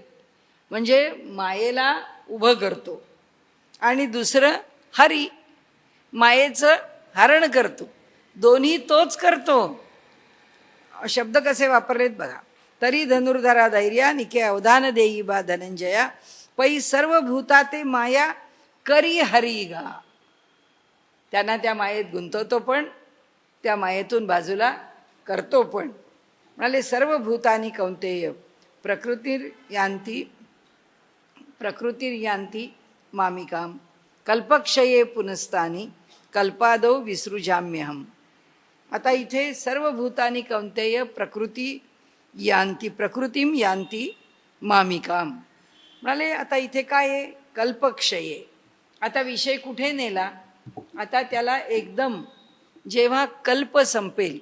म्हणजे मायेला उभं करतो. आणि दुसरं हरी, मायेचं हरण करतो. दोन्ही तोच करतो. शब्द कसे वापरलेत बघा. तरी धनुर्धरा धैर्या निके अवधान देई बा धनंजया पै सर्व भूता ते माया करी हरी गा. त्यांना त्या मायेत गुंतवतो पण, त्या मायेतून बाजूला करतो पण. म्हणाले सर्व भूतानी कौंतेय प्रकृतीर यांती मामिकाम कल्पक्षये पुनस्तानी कल्पादौ विसृजाम्यहम. आता इथे सर्व भूतानी कौंतेय प्रकृती यांती प्रकृतीम यांती मामिकाम म्हणाले. आता इथे काय आहे? कल्पक्षये. आता विषय कुठे नेला? आता त्याला एकदम जेव्हा कल्प संपेल,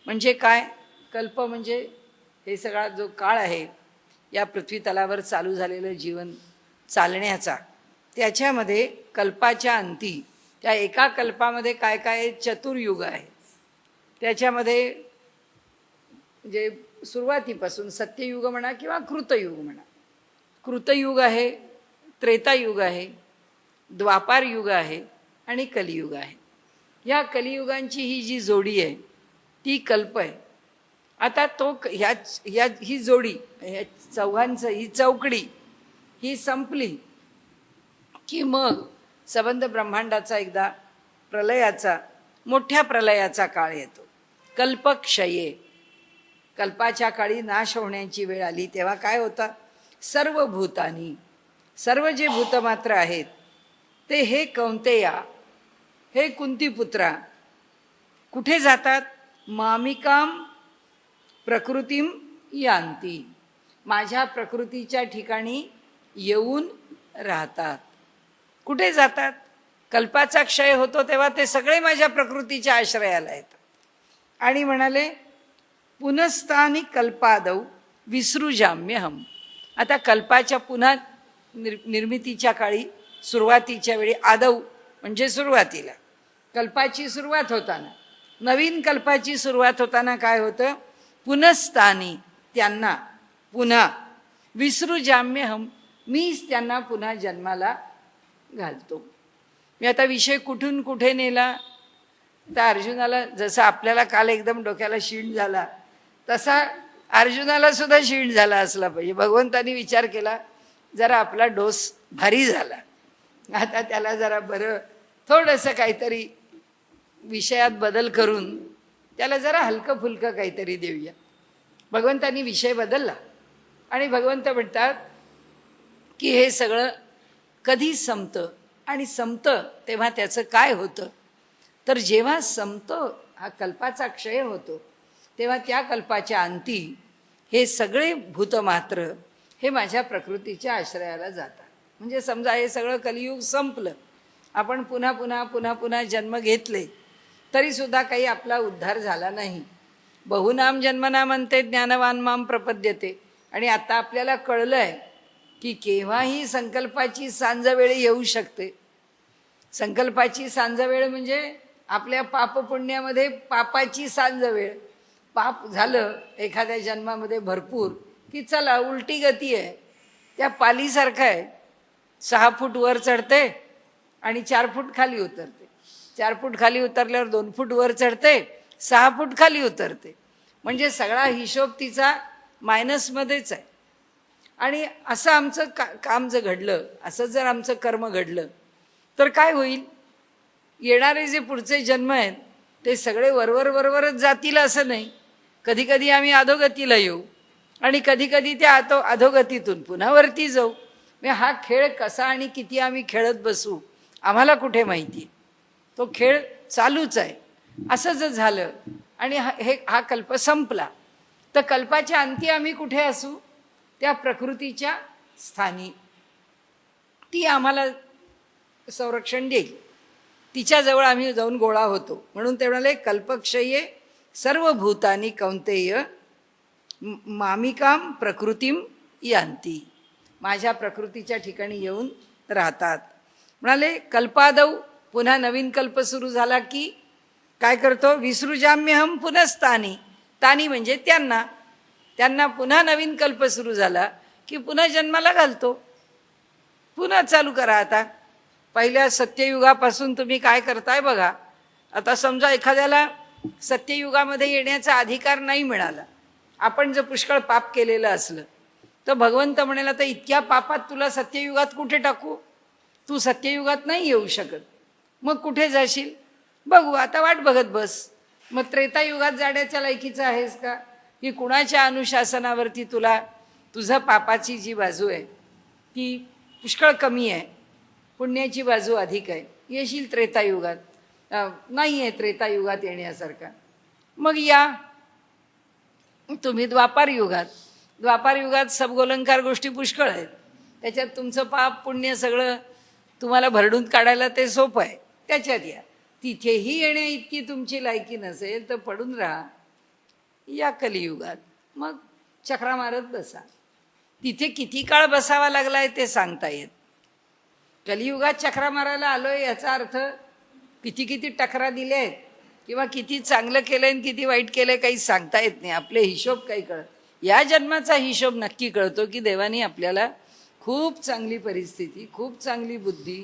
म्हणजे काय? कल्प म्हणजे हे सगळा जो काळ आहे या पृथ्वी तलावर चालू झालेलं जीवन चालण्याचा, त्याच्यामध्ये कल्पाच्या अंती त्या एका कल्पामध्ये काय काय चतुर्युग आहे. त्याच्यामध्ये म्हणजे सुरुवातीपासून सत्ययुग म्हणा किंवा कृतयुग म्हणा, कृतयुग आहे, त्रेतायुग आहे, द्वापार युग आहे आणि कलियुग आहे. या कलियुगांची ही जी जोडी आहे ती कल्प आहे. आता तो ही जोडी, ह्या चौघांचं ही चौकडी ही संपली की मग संबंध ब्रह्मांडाचा एकदा प्रलयाचा, मोठ्या प्रलयाचा काळ येतो. कल्पक्षये, कल्पाच्या काळी नाश होण्याची वेळ आली तेव्हा काय होतं? सर्व भूतानी, सर्व जे भूतमात्र आहेत ते हे कौंतेया, हे कुंतीपुत्रा कुठे जातात? मामिकाम प्रकृतीम यांती, माझ्या प्रकृतीच्या ठिकाणी येऊन राहतात. कुठे जातात? कल्पाचा क्षय होतो तेव्हा ते सगळे माझ्या प्रकृतीच्या आश्रयाला येतात. आणि म्हणाले पुनस्तानी कल्पादौ विसृजाम्यहम. आता कल्पाच्या पुन्हा निर्मितीच्या काळी, सुरुवातीच्या वेळी, आदौ म्हणजे सुरुवातीला, कल्पाची सुरुवात होताना, नवीन कल्पाची सुरुवात होताना काय होतं? पुनस्तानी, त्यांना पुन्हा, विसृजाम्यहम, मीच त्यांना पुन्हा जन्माला घालतो. मी आता विषय कुठून कुठे नेला? तर अर्जुनाला जसं आपल्याला काल एकदम डोक्याला शीण झाला तसा अर्जुनाला सुद्धा शीण झाला असला पाहिजे. भगवंतानी विचार केला जरा आपला डोस भारी झाला, आता त्याला जरा बरं थोडंसं काहीतरी विषयात बदल करून त्याला जरा हलकं फुलकं काहीतरी देऊया. भगवंतानी विषय बदलला आणि भगवंत म्हणतात की हे सगळं कधी संपतं, आणि संपतं तेव्हा त्याचं काय होतं? तर जेव्हा संपतं, हा कल्पाचा क्षय होतो, तेव्हा त्या कल्पाच्या अंती हे सगळे भूतमात्र हे माझ्या प्रकृतीच्या आश्रयाला जातात. म्हणजे समजा हे सगळं कलियुग संपलं, आपण पुन्हा पुन्हा पुन्हा पुन्हा जन्म घेतले तरीसुद्धा काही आपला उद्धार झाला नाही. बहुनाम जन्मनाम अंते ज्ञानवान माम प्रपद्यते. आणि आता आपल्याला कळलं आहे की केव्हाही संकल्पाची सांजवेळ येऊ शकते. संकल्पाची सांजवेळ म्हणजे आपल्या पापपुण्यामध्ये पापाची सांजवेळ. पाप झालं एखाद्या जन्मामध्ये भरपूर की चला उलटी गती आहे, त्या पालीसारखं आहे, 6 फूट वर चढते आणि 4 फूट खाली उतरते. 4 फूट खाली उतरल्यावर 2 फूट वर चढते, 6 फूट खाली उतरते. म्हणजे सगळा हिशोब तिचा मायनसमध्येच आहे. आणि असं आमचं काम जर घडलं, असं जर आमचं कर्म घडलं तर काय होईल? येणारे जे पुढचे जन्म आहेत ते सगळे वरवरच जातील असं नाही. कधी कधी आम्ही अधोगतीला येऊ आणि कधी कधी त्या अधोगतीतून पुन्हा वरती जाऊ. हा खेळ कसा आणि किती आम्ही खेळत बसू आम्हाला कुठे माहिती आहे. तो खेळ चालूच आहे. असं जर झालं आणि हा कल्प संपला तर कल्पाच्या अंती आम्ही कुठे असू? त्या प्रकृतीच्या स्थानी. ती आम्हाला संरक्षण देईल, तिच्याजवळ आम्ही जाऊन गोळा होतो. म्हणून ते म्हणाले कल्पक्षये सर्व भूतानी कौंतेय मामिकाम प्रकृतीम यांती, माझ्या प्रकृतीच्या ठिकाणी येऊन राहतात. म्हणाले कल्पादौ, पुन्हा नवीन कल्प सुरू झाला की काय करतो? विसृजाम्यहम पुनस्तानी. तानी म्हणजे त्यांना पुन्हा नवीन कल्प सुरू झाला की पुन्हा जन्माला घालतो. पुन्हा चालू करा. आता पहिल्या सत्ययुगापासून तुम्ही काय करताय बघा. आता समजा एखाद्याला सत्ययुगामध्ये येण्याचा अधिकार नाही मिळाला, आपण जर पुष्कळ पाप केलेलं असलं तर भगवंत म्हणाला तर इतक्या पापात तुला सत्ययुगात कुठे टाकू? तू सत्ययुगात नाही येऊ शकत. मग कुठे जाशील? बघू, आता वाट बघत बस. मग त्रेतायुगात जाण्याच्या लायकीचं आहेस का? की कुणाच्या अनुशासनावरती तुला तुझं पापाची जी बाजू आहे ती पुष्कळ कमी आहे पुण्याची बाजू अधिक आहे. येशील त्रेतायुगात, नाही आहे त्रेतायुगात येण्यासारखा. मग या तुम्ही द्वापार युगात सबगोलंकार गोष्टी पुष्कळ आहेत. त्याच्यात तुमचं पाप पुण्य सगळं तुम्हाला भरडून काढायला ते सोपं आहे, त्याच्यात या. तिथेही येण्या इतकी तुमची लायकी नसेल तर पडून राहा या कलियुगात. मग चक्रा मारत बसा. तिथे किती काळ बसावा लागलाय ते सांगता येत. कलियुगात चक्रा मारायला आलोय याचा अर्थ किती किती टकरा दिल्या आहेत किंवा किती चांगलं केलंय आणि किती वाईट केलंय काही सांगता येत नाही. आपले हिशोब काही कळत. या जन्माचा हिशोब नक्की कळतो की देवानी आपल्याला खूप चांगली परिस्थिती, खूप चांगली बुद्धी,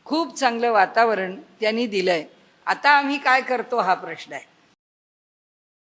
खूप चांगलं वातावरण त्यांनी दिलंय. आता आम्ही काय करतो हा प्रश्न आहे.